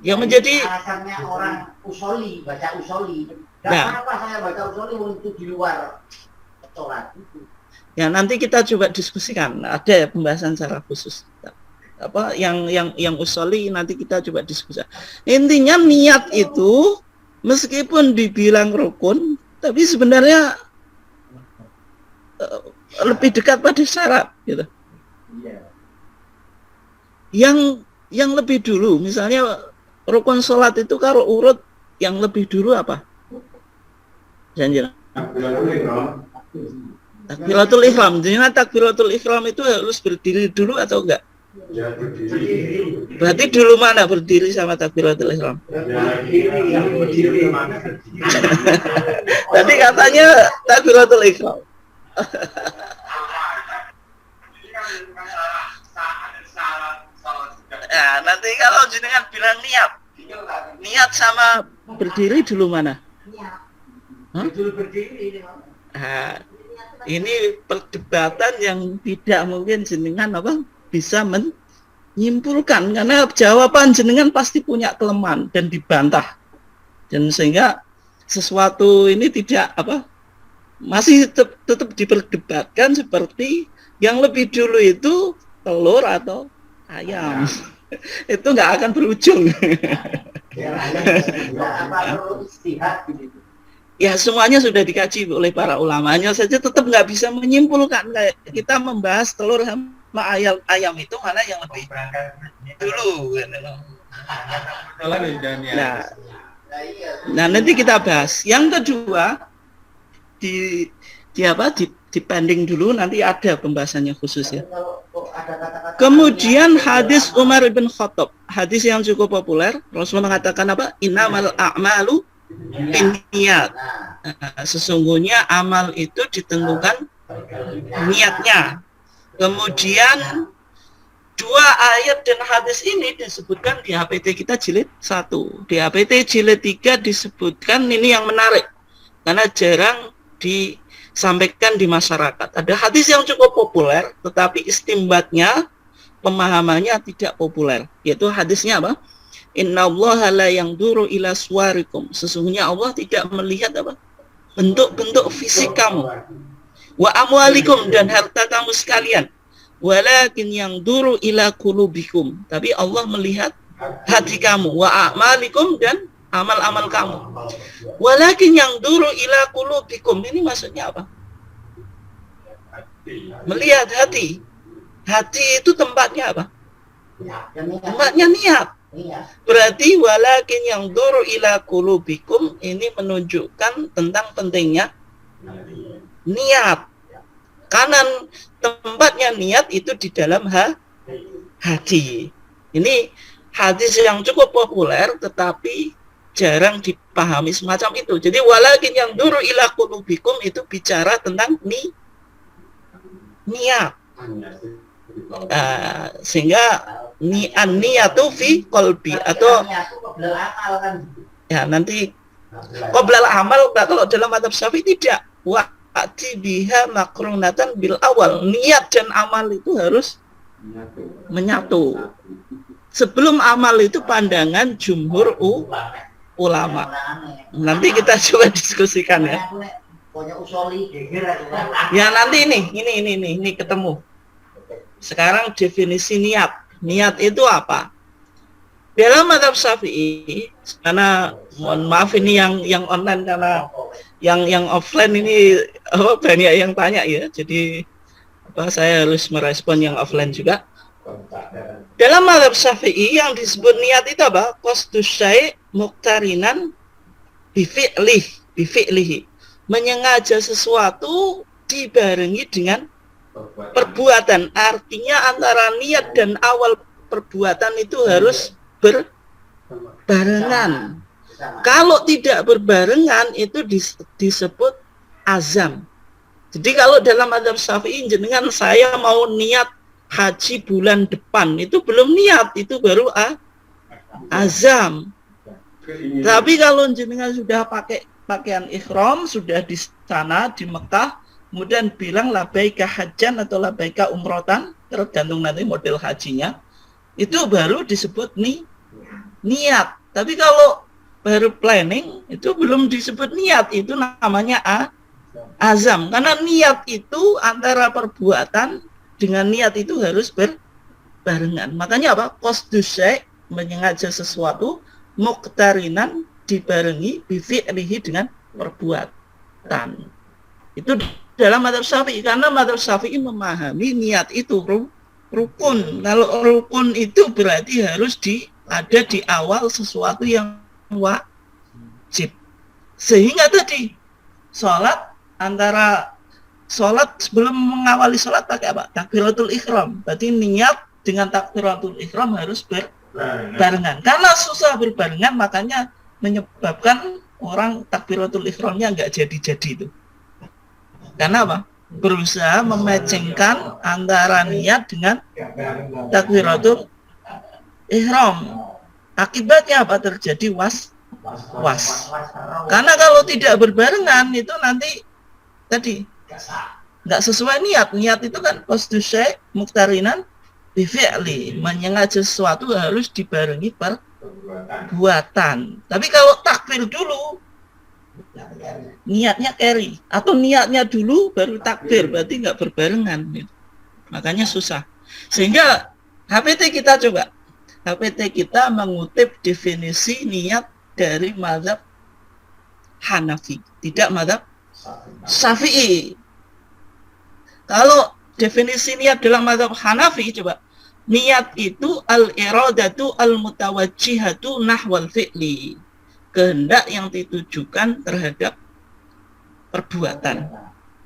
Yang menjadi alasannya orang usoli, baca usoli. Nah, kenapa saya baca usoli untuk di luar sholat itu? Ya nanti kita coba diskusikan. Ada pembahasan secara khusus. Apa yang usoli nanti kita coba diskusikan. Intinya niat itu meskipun dibilang rukun, tapi sebenarnya lebih dekat pada syarat gitu. yang lebih dulu, misalnya rukun sholat itu kalau urut yang lebih dulu apa? Jangan. Takbiratul ihram. Jadi takbiratul ihram itu harus berdiri dulu atau enggak? Ya, berdiri. Berarti dulu mana berdiri sama takbiratul ihram? Tadi katanya takbiratul ihram. Nah, nanti kalau jenengan bilang niat sama berdiri dulu mana? Hah? Nah, ini perdebatan yang tidak mungkin jenengan bisa menyimpulkan, karena jawaban jenengan pasti punya kelemahan dan dibantah, dan sehingga sesuatu ini tidak masih tetap diperdebatkan seperti yang lebih dulu itu telur atau ayam. Itu nggak akan berujung. Ya semuanya sudah dikaji oleh para ulamanya saja tetap nggak bisa menyimpulkan. Kayak kita membahas telur sama ayam itu mana yang lebih dulu. Nah nanti kita bahas. Yang kedua dipending dulu, nanti ada pembahasannya khusus ya. Kemudian hadis Umar bin Khattab, hadis yang cukup populer. Rasulullah mengatakan apa? Innamal a'malu binniyat. Sesungguhnya amal itu ditentukan niatnya. Kemudian dua ayat dan hadis ini disebutkan di HPT kita jilid 1. Di HPT jilid 3 disebutkan, ini yang menarik karena jarang disampaikan di masyarakat. Ada hadis yang cukup populer tetapi istimbatnya, pemahamannya tidak populer, yaitu hadisnya apa? Innallaha la yanzuru ila suwarikum. Sesungguhnya Allah tidak melihat bentuk-bentuk fisik kamu, wa amwalikum, dan harta kamu sekalian, walakin yanzuru ila qulubikum. Tapi Allah melihat hati kamu, wa a'malikum, dan amal-amal kamu. Walakin yanzuru ila qulubikum. Ini maksudnya apa? Melihat hati. Hati itu tempatnya apa? Tempatnya niat. Berarti walakin yang duru ila qulubikum ini menunjukkan tentang pentingnya niat. Kanan tempatnya niat itu di dalam hati. Ini hadis yang cukup populer tetapi jarang dipahami semacam itu. Jadi walakin yang duru ila qulubikum itu bicara tentang niat. Sehingga niatu fi qalbi, atau ya nanti qoblal amal. Kalau dalam mazhab Syafi'i tidak, wa'ti biha makrunatan bil awal. Niat dan amal itu harus menyatu. Sebelum amal itu pandangan jumhur ulama. Nanti kita coba diskusikan ya. Ya nanti ini ketemu. Sekarang definisi niat. Niat itu apa? Dalam mazhab Syafi'i, karena mohon maaf ini yang online, karena yang offline ini banyak yang tanya ya. Jadi saya harus merespon yang offline juga. Dalam mazhab Syafi'i yang disebut niat itu apa? Qasdus syai' muqtarinan bifi'lihi. Menyengaja sesuatu dibarengi dengan perbuatan. Artinya antara niat dan awal perbuatan itu harus berbarengan. Kalau tidak berbarengan itu disebut azam. Jadi kalau dalam mazhab Syafi'i, jenengan saya mau niat haji bulan depan, itu belum niat, itu baru azam. Tapi kalau jenengan sudah pakai pakaian ihram, sudah di sana di Mekah, kemudian bilang labaika hajjan atau labaika umrotan, tergantung nanti model hajinya, itu baru disebut niat. Tapi kalau baru planning, itu belum disebut niat, itu namanya azam. Karena niat itu antara perbuatan dengan niat itu harus berbarengan. Makanya apa? Qasdus syai', menyengaja sesuatu, muqtarinan, dibarengi bifi'lihi, dengan perbuatan. Itu dalam mazhab Syafi'i, karena mazhab Syafi'i memahami niat itu rukun. Kalau rukun itu berarti harus ada di awal sesuatu yang wajib. Sehingga tadi sholat, antara sholat sebelum mengawali sholat pakai apa? Takbiratul ihram. Berarti niat dengan takbiratul ihram harus berbarengan. Karena susah berbarengan, makanya menyebabkan orang takbiratul ihramnya nggak jadi-jadi itu. Karena apa? Berusaha mematchingkan antara niat dengan takbiratul ihram. Akibatnya apa? Terjadi was. Karena kalau tidak berbarengan itu nanti tadi nggak sesuai niat. Niat itu kan qasdu syai' muqtarinan bi fi'li, menyengaja sesuatu harus dibarengi perbuatan. Tapi kalau takbir dulu niatnya carry, atau niatnya dulu baru takbir, berarti nggak berbarengan gitu. Makanya susah. Sehingga HPT kita mengutip definisi niat dari mazhab Hanafi, tidak mazhab Syafi'i. Kalau definisi niat dalam mazhab Hanafi, coba, niat itu al-iradatu al-mutawajjihatu nahwal fi'li, kehendak yang ditujukan terhadap perbuatan.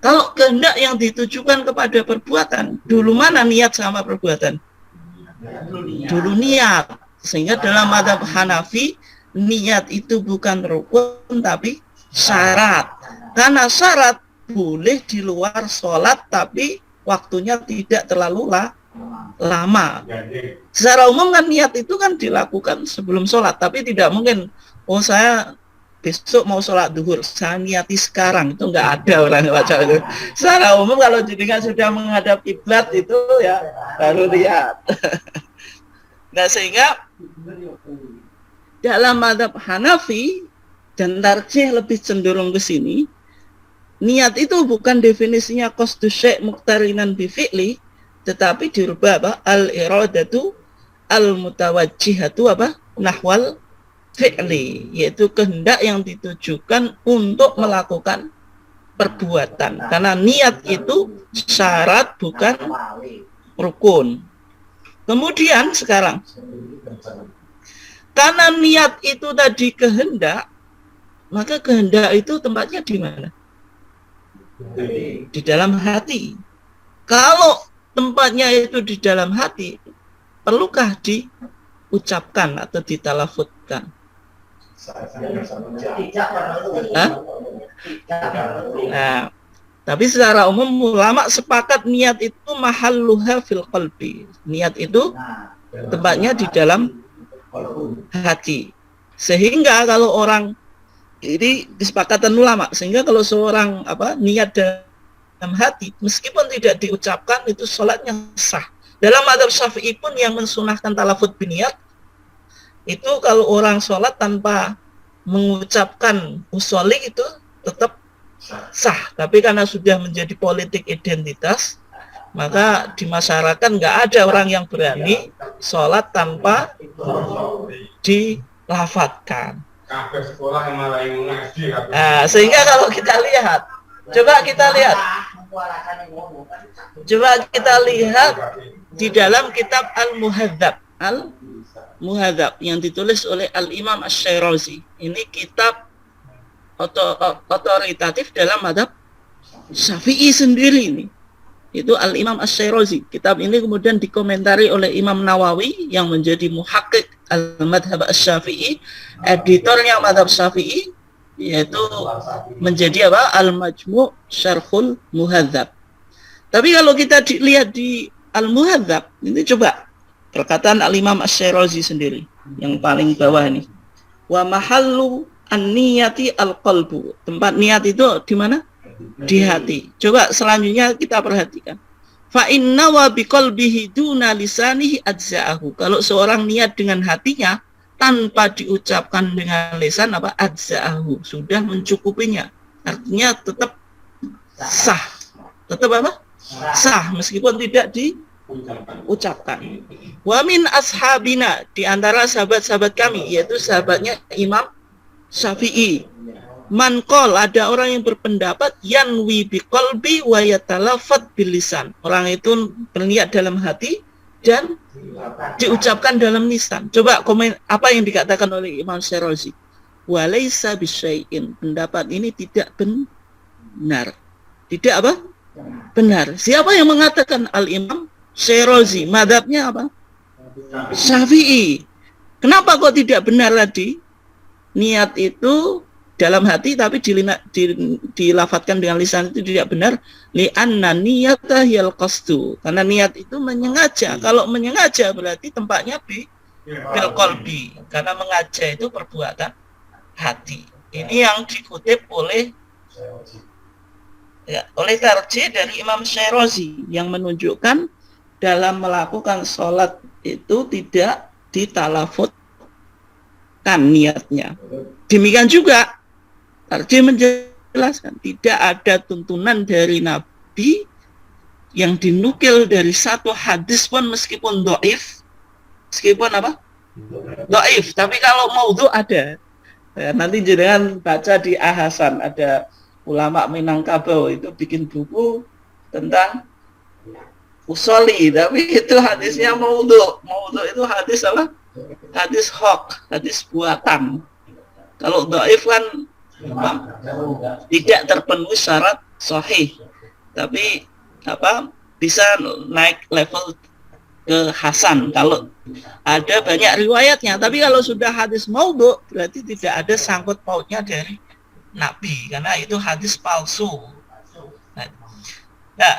Kalau kehendak yang ditujukan kepada perbuatan, dulu mana niat sama perbuatan? Dulu niat. Sehingga dalam mazhab Hanafi, niat itu bukan rukun tapi syarat. Karena syarat boleh di luar sholat tapi waktunya tidak terlalu lama. Secara umum kan niat itu kan dilakukan sebelum sholat, tapi tidak mungkin, oh saya besok mau sholat duhur, saya niati sekarang, itu nggak ada orang baca itu. Secara umum kalau jenengan sudah menghadap kiblat itu ya baru niat. Nah, sehingga dalam mazhab Hanafi dan tarjih lebih cenderung ke sini, niat itu bukan definisinya qasdu syai' muqtarinan bi fi'li, tetapi dirubah apa? Al-iradatu al-mutawajjihatu apa? Nahwal fi'li, yaitu kehendak yang ditujukan untuk melakukan perbuatan. Karena niat itu syarat bukan rukun. Kemudian sekarang, karena niat itu tadi kehendak, maka kehendak itu tempatnya di mana? Di dalam hati. Kalau tempatnya itu di dalam hati, perlukah diucapkan atau ditalafutkan? Nah, tapi secara umum ulama sepakat niat itu mahalluha fil qalbi. Niat itu tempatnya di dalam hati. Sehingga kalau orang, ini kesepakatan ulama, sehingga kalau seorang niat dalam hati, meskipun tidak diucapkan, itu sholatnya sah. Dalam mazhab Syafi'i pun yang mensunahkan talafut biniat, itu kalau orang sholat tanpa mengucapkan usholi itu tetap sah. Tapi karena sudah menjadi politik identitas, maka di masyarakat nggak ada orang yang berani sholat tanpa dilafatkan. Nah, sehingga kalau kita lihat, coba kita lihat di dalam kitab Al-Muhadzab yang ditulis oleh Al-Imam Asy-Syirazi. Ini kitab otoritatif dalam mazhab Syafi'i sendiri ini. Itu Al-Imam Asy-Syirazi. Kitab ini kemudian dikomentari oleh Imam Nawawi yang menjadi muhakkik al-madhab Asy-Syafi'i, editornya madhab Syafi'i, yaitu menjadi Al-Majmu' Syarhul Muhadzab. Tapi kalau kita lihat di Al-Muhadzab, ini coba perkataan Al-Imam Asy-Syirazi sendiri yang paling bawah ini. Wa mahallu an-niyati al-qalbu. Tempat niat itu di mana? Di hati. Coba selanjutnya kita perhatikan. Fa inna wa biqalbihi duna lisanihi adza'ahu. Kalau seorang niat dengan hatinya tanpa diucapkan dengan lisan adza'ahu, sudah mencukupinya. Artinya tetap sah. Tetap sah meskipun tidak diucapkan. Wa min ashabina, di antara sahabat-sahabat kami, yaitu sahabatnya Imam Syafi'i, man qol, ada orang yang berpendapat yanwi biqalbi wa yatalafat bilisan. Orang itu berniat dalam hati dan diucapkan dalam lisan. Coba komen apa yang dikatakan oleh Imam Syarazi. Walaysa bisyai'in. Pendapat ini tidak benar. Tidak apa? Benar. Siapa yang mengatakan? Al-Imam Syarazi. Madhabnya apa? Syafi'i. Kenapa kok tidak benar tadi? Niat itu dalam hati tapi dilafatkan dengan lisan itu tidak benar. Li'anna niyata hiyal qasdu. Karena niat itu menyengaja. Kalau menyengaja berarti tempatnya bil qalbi. Karena mengaja itu perbuatan hati. Ini yang dikutip oleh tarjih dari Imam Syarazi yang menunjukkan dalam melakukan sholat itu tidak ditalafutkan niatnya. Demikian juga tarjih menjelaskan tidak ada tuntunan dari Nabi yang dinukil dari satu hadis pun meskipun dhaif, meskipun apa? Dhaif. Tapi kalau maudhu ada. Ya, nanti jangan baca di Ahasan, ada ulama Minangkabau itu bikin buku tentang usoli, tapi itu hadisnya maudhu. Maudhu itu hadis apa? Hadis hoax, hadis buatan. Kalau dhaif kan tidak terpenuhi syarat sahih, tapi bisa naik level ke hasan kalau ada banyak riwayatnya. Tapi kalau sudah hadis maudhu berarti tidak ada sangkut pautnya dari Nabi, karena itu hadis palsu. Nah,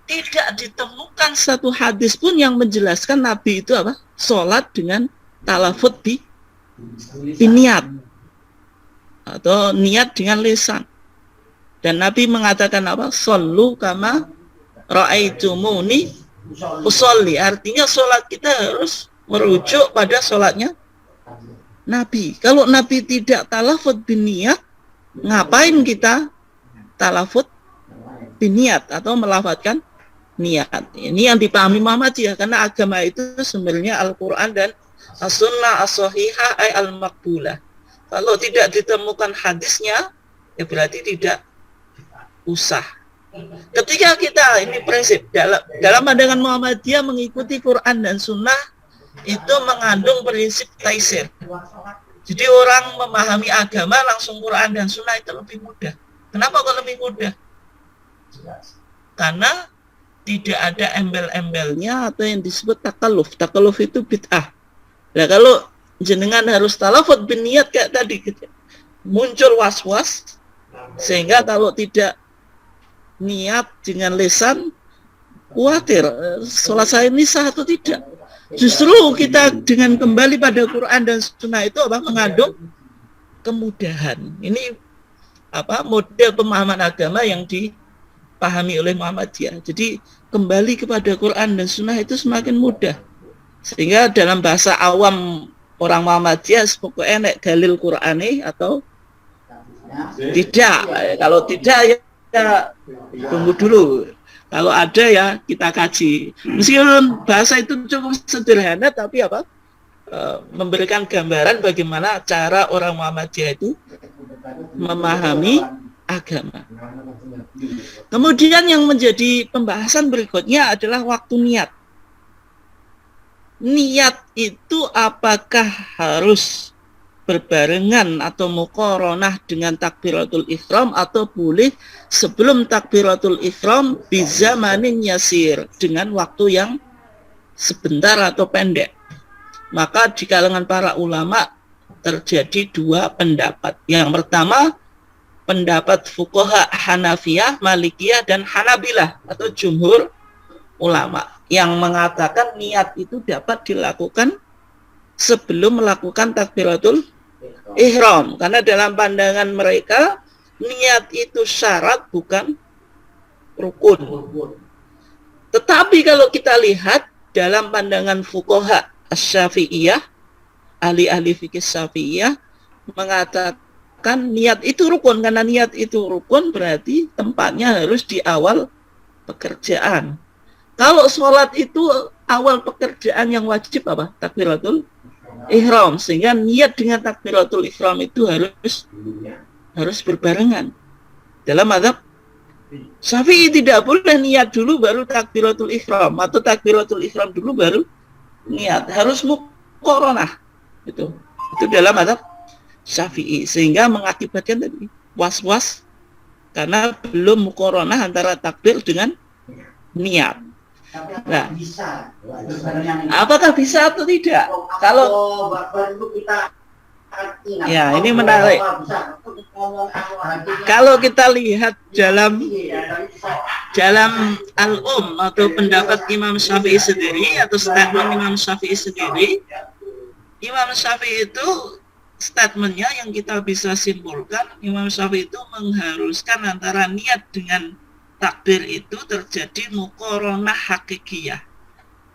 tidak ditemukan satu hadis pun yang menjelaskan Nabi itu apa? Sholat dengan talafut biniat atau niat dengan lisan. Dan Nabi mengatakan apa? Shollu kama ra'aitumuni usolli. Artinya sholat kita harus merujuk pada sholatnya Nabi. Kalau Nabi tidak talafut biniat, ngapain kita talafut biniat atau melafatkan niat? Ini yang dipahami Muhammadiyah, karena agama itu sebenarnya Al-Quran dan As-Sunnah As-Sahihah ay Al-Maqbulah. Kalau tidak ditemukan hadisnya, ya berarti tidak usah. Ketika kita, ini prinsip dalam pandangan Muhammadiyah, mengikuti Quran dan Sunnah itu mengandung prinsip taisir. Jadi orang memahami agama langsung Quran dan Sunnah itu lebih mudah. Kenapa kok lebih mudah? Karena tidak ada embel-embelnya atau yang disebut takaluf. Takaluf itu bid'ah. Nah kalau jenengan harus talafut bin niat kayak tadi gitu, muncul was-was, sehingga kalau tidak niat dengan lisan khawatir sholat saya ini sah atau tidak. Justru kita dengan kembali pada Quran dan Sunnah itu apa? Mengandung kemudahan. Ini apa? Model pemahaman agama yang dipahami oleh Muhammadiyah. Jadi kembali kepada Quran dan Sunnah itu semakin mudah. Sehingga dalam bahasa awam orang Muhammadiyah pokoknya nek dalil Qur'ani atau tidak. Kalau tidak ya tunggu dulu. Kalau ada ya kita kaji. Meskipun bahasa itu cukup sederhana tapi apa? Memberikan gambaran bagaimana cara orang Muhammadiyah itu memahami agama. Kemudian yang menjadi pembahasan berikutnya adalah waktu niat. Niat itu apakah harus berbarengan atau muqaranah dengan takbiratul ihram atau boleh sebelum takbiratul ihram bizamanin yasir, dengan waktu yang sebentar atau pendek? Maka di kalangan para ulama terjadi dua pendapat. Yang pertama pendapat fuqaha Hanafiyah, Malikiyah dan Hanabilah atau jumhur ulama yang mengatakan niat itu dapat dilakukan sebelum melakukan takbiratul ihram, karena dalam pandangan mereka niat itu syarat bukan rukun. Tetapi kalau kita lihat dalam pandangan fuqaha Asy-Syafi'iyah, ahli-ahli fikih Syafi'iyah mengatakan niat itu rukun, karena niat itu rukun berarti tempatnya harus di awal pekerjaan. Kalau sholat itu awal pekerjaan yang wajib apa? Takbiratul ihram, sehingga niat dengan takbiratul ihram itu harus berbarengan. Dalam mazhab Syafi'i tidak boleh niat dulu baru takbiratul ihram, atau takbiratul ihram dulu baru niat. Harus muqaranah. Itu dalam mazhab Syafi'i, sehingga mengakibatkan tadi was-was karena belum muqaranah antara takbir dengan niat. Nah, bisa. apakah bisa atau tidak? Kalau kita ya, ini menarik. Kalau kita lihat dalam al-Um atau pendapat Imam Syafi'i sendiri atau statement Imam Syafi'i sendiri, Imam Syafi'i itu statementnya yang kita bisa simpulkan, Imam Syafi'i itu mengharuskan antara niat dengan takbir itu terjadi muqaranah hakikiyah,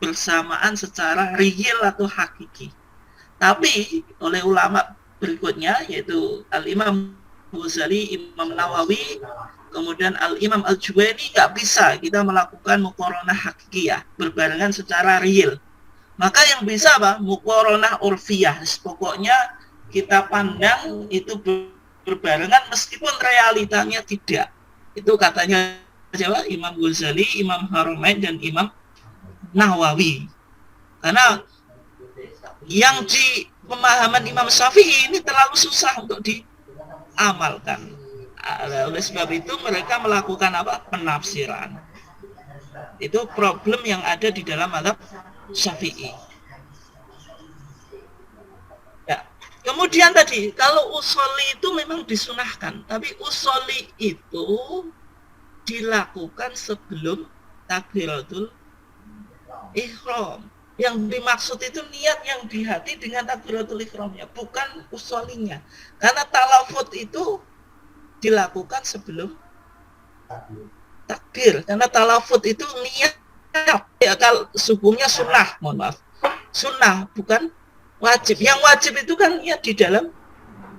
bersamaan secara real atau hakiki. Tapi oleh ulama berikutnya yaitu Al-Imam Ghazali, Imam Nawawi, kemudian Al-Imam Al-Juwaini, nggak bisa kita melakukan muqaranah hakikiyah berbarengan secara real. Maka yang bisa apa? Muqaranah urfiyah. Pokoknya kita pandang itu berbarengan meskipun realitanya tidak. Itu katanya siapa? Imam Ghazali, Imam Haramain, dan Imam Nawawi. Karena yang di pemahaman Imam Syafi'i ini terlalu susah untuk diamalkan. Oleh sebab itu mereka melakukan apa? Penafsiran. Itu problem yang ada di dalam mazhab Syafi'i. Ya. Kemudian tadi kalau usolli itu memang disunahkan, tapi usolli itu dilakukan sebelum takbiratul ihram. Yang dimaksud itu niat yang di hati dengan takbiratul ihramnya, bukan usollinya. Karena talafut itu dilakukan sebelum takbir. Karena talafut itu niat, ya, kalau subuhnya sunnah, mohon maaf. Sunnah, bukan wajib. Yang wajib itu kan niat di dalam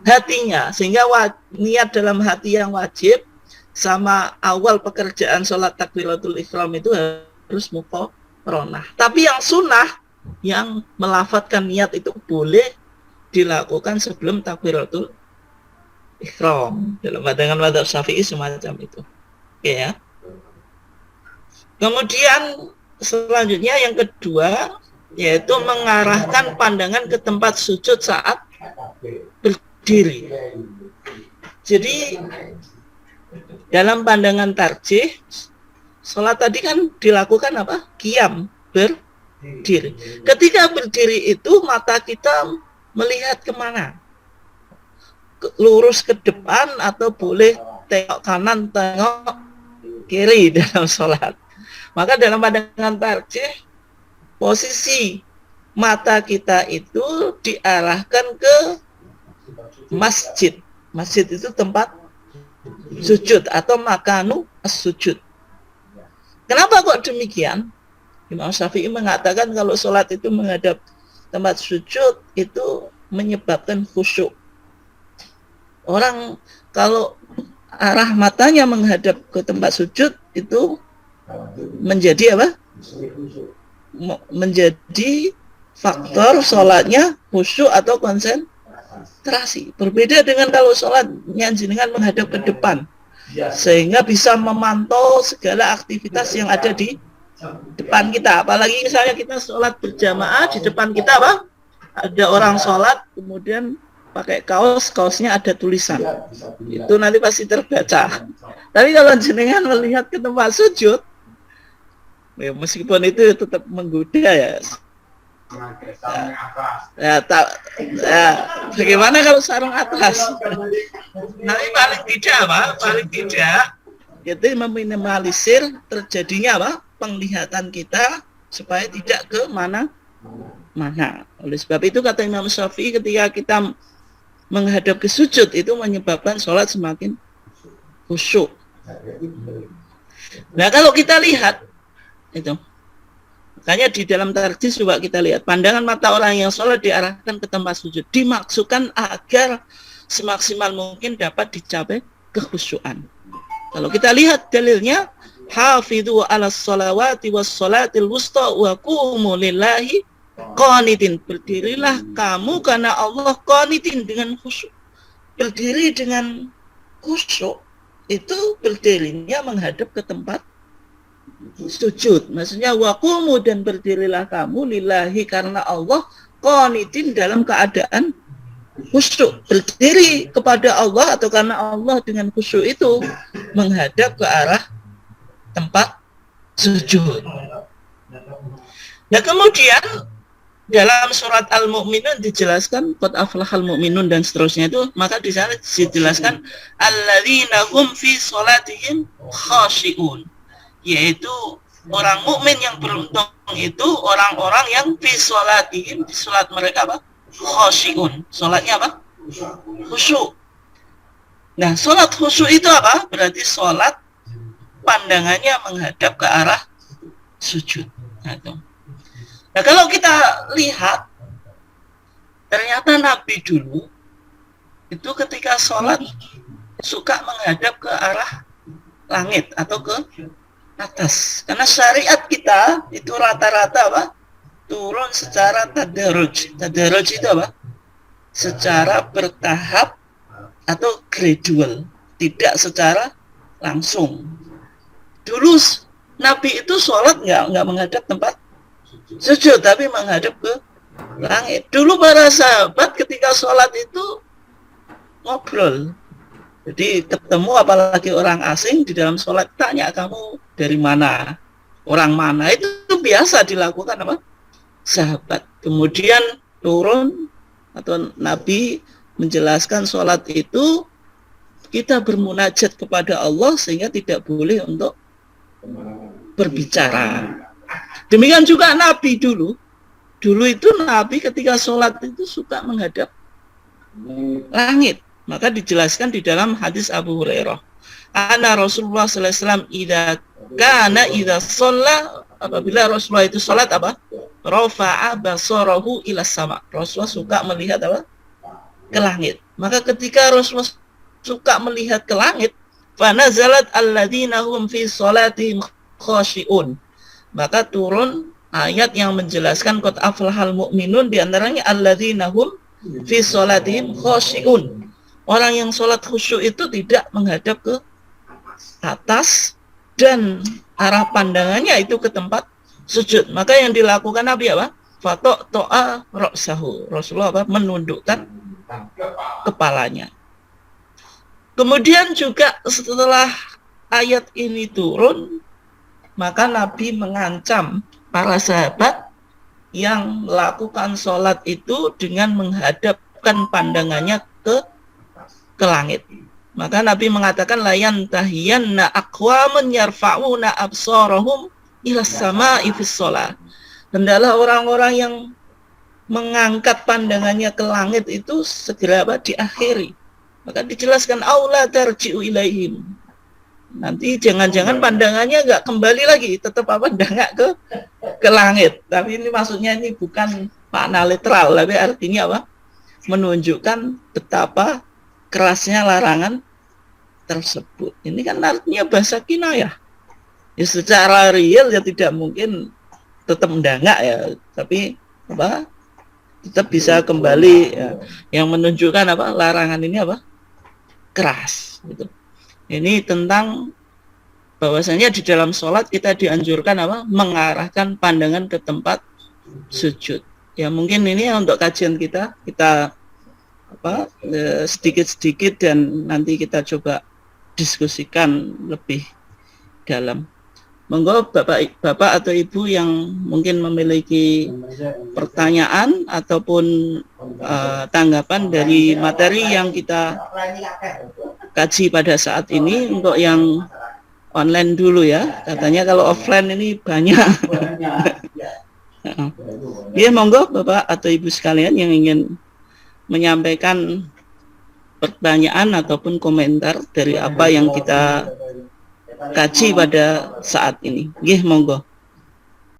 hatinya. Sehingga niat dalam hati yang wajib sama awal pekerjaan sholat takbiratul ihram itu harus muqaranah. Tapi yang sunnah, yang melafadzkan niat itu boleh dilakukan sebelum takbiratul ihram. Dalam pandangan mazhab Syafi'i semacam itu. Oke ya. Kemudian selanjutnya yang kedua yaitu mengarahkan pandangan ke tempat sujud saat berdiri. Jadi dalam pandangan tarjih, sholat tadi kan dilakukan apa? Qiyam, berdiri. Ketika berdiri itu mata kita melihat kemana? Lurus ke depan atau boleh tengok kanan, tengok kiri dalam sholat. Maka dalam pandangan tarjih, posisi mata kita itu diarahkan ke masjid. Masjid itu tempat sujud atau makanu as-sujud. Kenapa kok demikian? Imam Syafi'i mengatakan kalau sholat itu menghadap tempat sujud itu menyebabkan khusyuk. Orang kalau arah matanya menghadap ke tempat sujud itu menjadi apa? Menjadi faktor sholatnya khusyuk atau konsentrasi. Berbeda dengan kalau sholatnya jenengan menghadap ke depan, sehingga bisa memantau segala aktivitas yang ada di depan kita. Apalagi misalnya kita sholat berjamaah, di depan kita apa? Ada orang sholat, kemudian pakai kaosnya ada tulisan. Itu nanti pasti terbaca. Tapi kalau jenengan melihat ke tempat sujud, ya meskipun itu tetap menggoda ya. Bagaimana kalau sarung atas? Nanti paling tidak apa? Paling tidak itu meminimalisir terjadinya apa? Penglihatan kita supaya tidak ke mana-mana. Oleh sebab itu kata Imam Syafi'i, ketika kita menghadap ke sujud itu menyebabkan sholat semakin khusyuk. Nah kalau kita lihat itu, makanya di dalam tarjih coba kita lihat pandangan mata orang yang sholat diarahkan ke tempat sujud dimaksudkan agar semaksimal mungkin dapat dicapai kekhusyuan. Kalau kita lihat dalilnya, hafidhu ala sholawati was sholatil wusta wa qumu lillahi qanitin. Berdirilah kamu karena Allah qanitin, dengan khusyuk. Berdiri dengan khusyuk itu berdirinya menghadap ke tempat sujud. Maksudnya waqumu, dan berdirilah kamu lillahi, karena Allah, qanitin, dalam keadaan khusyuk. Berdiri kepada Allah atau karena Allah dengan khusyuk itu menghadap ke arah tempat sujud. Nah, kemudian dalam surat Al-Mu'minun dijelaskan qad aflahal mu'minun dan seterusnya itu, maka di sana dijelaskan alladzina hum fi sholatihim khashi'un, yaitu orang mukmin yang beruntung itu orang-orang yang fi sholatihim, di salat mereka apa? Khashi'un. Salatnya apa? Khusyuk. Nah, salat khusyuk itu apa? Berarti salat pandangannya menghadap ke arah sujud. Nah, kalau kita lihat, ternyata Nabi dulu itu ketika sholat suka menghadap ke arah langit atau ke atas. Karena syariat kita itu rata-rata apa? Turun secara tadarruj. Tadarruj itu apa? Secara bertahap atau gradual, tidak secara langsung. Dulu Nabi itu sholat nggak menghadap tempat sujud, tapi menghadap ke langit. Dulu para sahabat ketika sholat itu ngobrol. Jadi ketemu apalagi orang asing di dalam sholat, tanya kamu dari mana, orang mana, itu biasa dilakukan apa? Sahabat. Kemudian turun atau Nabi menjelaskan sholat itu kita bermunajat kepada Allah sehingga tidak boleh untuk berbicara. Demikian juga Nabi dulu itu Nabi ketika sholat itu suka menghadap langit. Maka dijelaskan di dalam hadis Abu Hurairah, ana Rasulullah sallallahu alaihi wasallam idza shalla, apabila Rasulullah itu sholat apa? Rafa'a basarahu ila sama. Rasulullah suka melihat apa? Ke langit. Maka ketika Rasulullah suka melihat ke langit, fa nazalat alladzina hum fi sholatihim khashi'un. Maka turun ayat yang menjelaskan qad aflahal mu'minun, di antaranya alladzina hum fi sholatihim khashi'un. Orang yang sholat khusyuk itu tidak menghadap ke atas dan arah pandangannya itu ke tempat sujud. Maka yang dilakukan Nabi apa? Fato'a ra'sahu. Rasulullah apa? Menundukkan kepalanya. Kemudian juga setelah ayat ini turun, maka Nabi mengancam para sahabat yang melakukan sholat itu dengan menghadapkan pandangannya ke langit. Maka Nabi mengatakan layan tahiyanna aqwamun yarfa'una absarahum ila sama'i fis shalah. Hendaklah orang-orang yang mengangkat pandangannya ke langit itu segera diakhiri. Maka dijelaskan aula tarji'u ilaihim. Nanti jangan-jangan pandangannya nggak kembali lagi, tetap apa? Nggak ke langit. Tapi ini maksudnya ini bukan makna literal, tapi artinya apa? Menunjukkan betapa kerasnya larangan tersebut. Ini kan artinya bahasa kinayah. Ya, secara real ya tidak mungkin tetap mendangak ya, tapi apa? Tetap bisa kembali ya. Yang menunjukkan apa? Larangan ini apa? Keras gitu. Ini tentang bahwasanya di dalam sholat kita dianjurkan apa? Mengarahkan pandangan ke tempat sujud. Ya mungkin ini untuk kajian kita apa sedikit-sedikit dan nanti kita coba diskusikan lebih dalam. Monggo Bapak atau Ibu yang mungkin memiliki pertanyaan ataupun tanggapan dari materi yang kita kaji pada saat ini. Untuk yang online dulu ya, katanya kalau offline ini banyak. Ya monggo Bapak atau Ibu sekalian yang ingin menyampaikan pertanyaan ataupun komentar dari apa yang kita kaji pada saat ini. Nggih, monggo.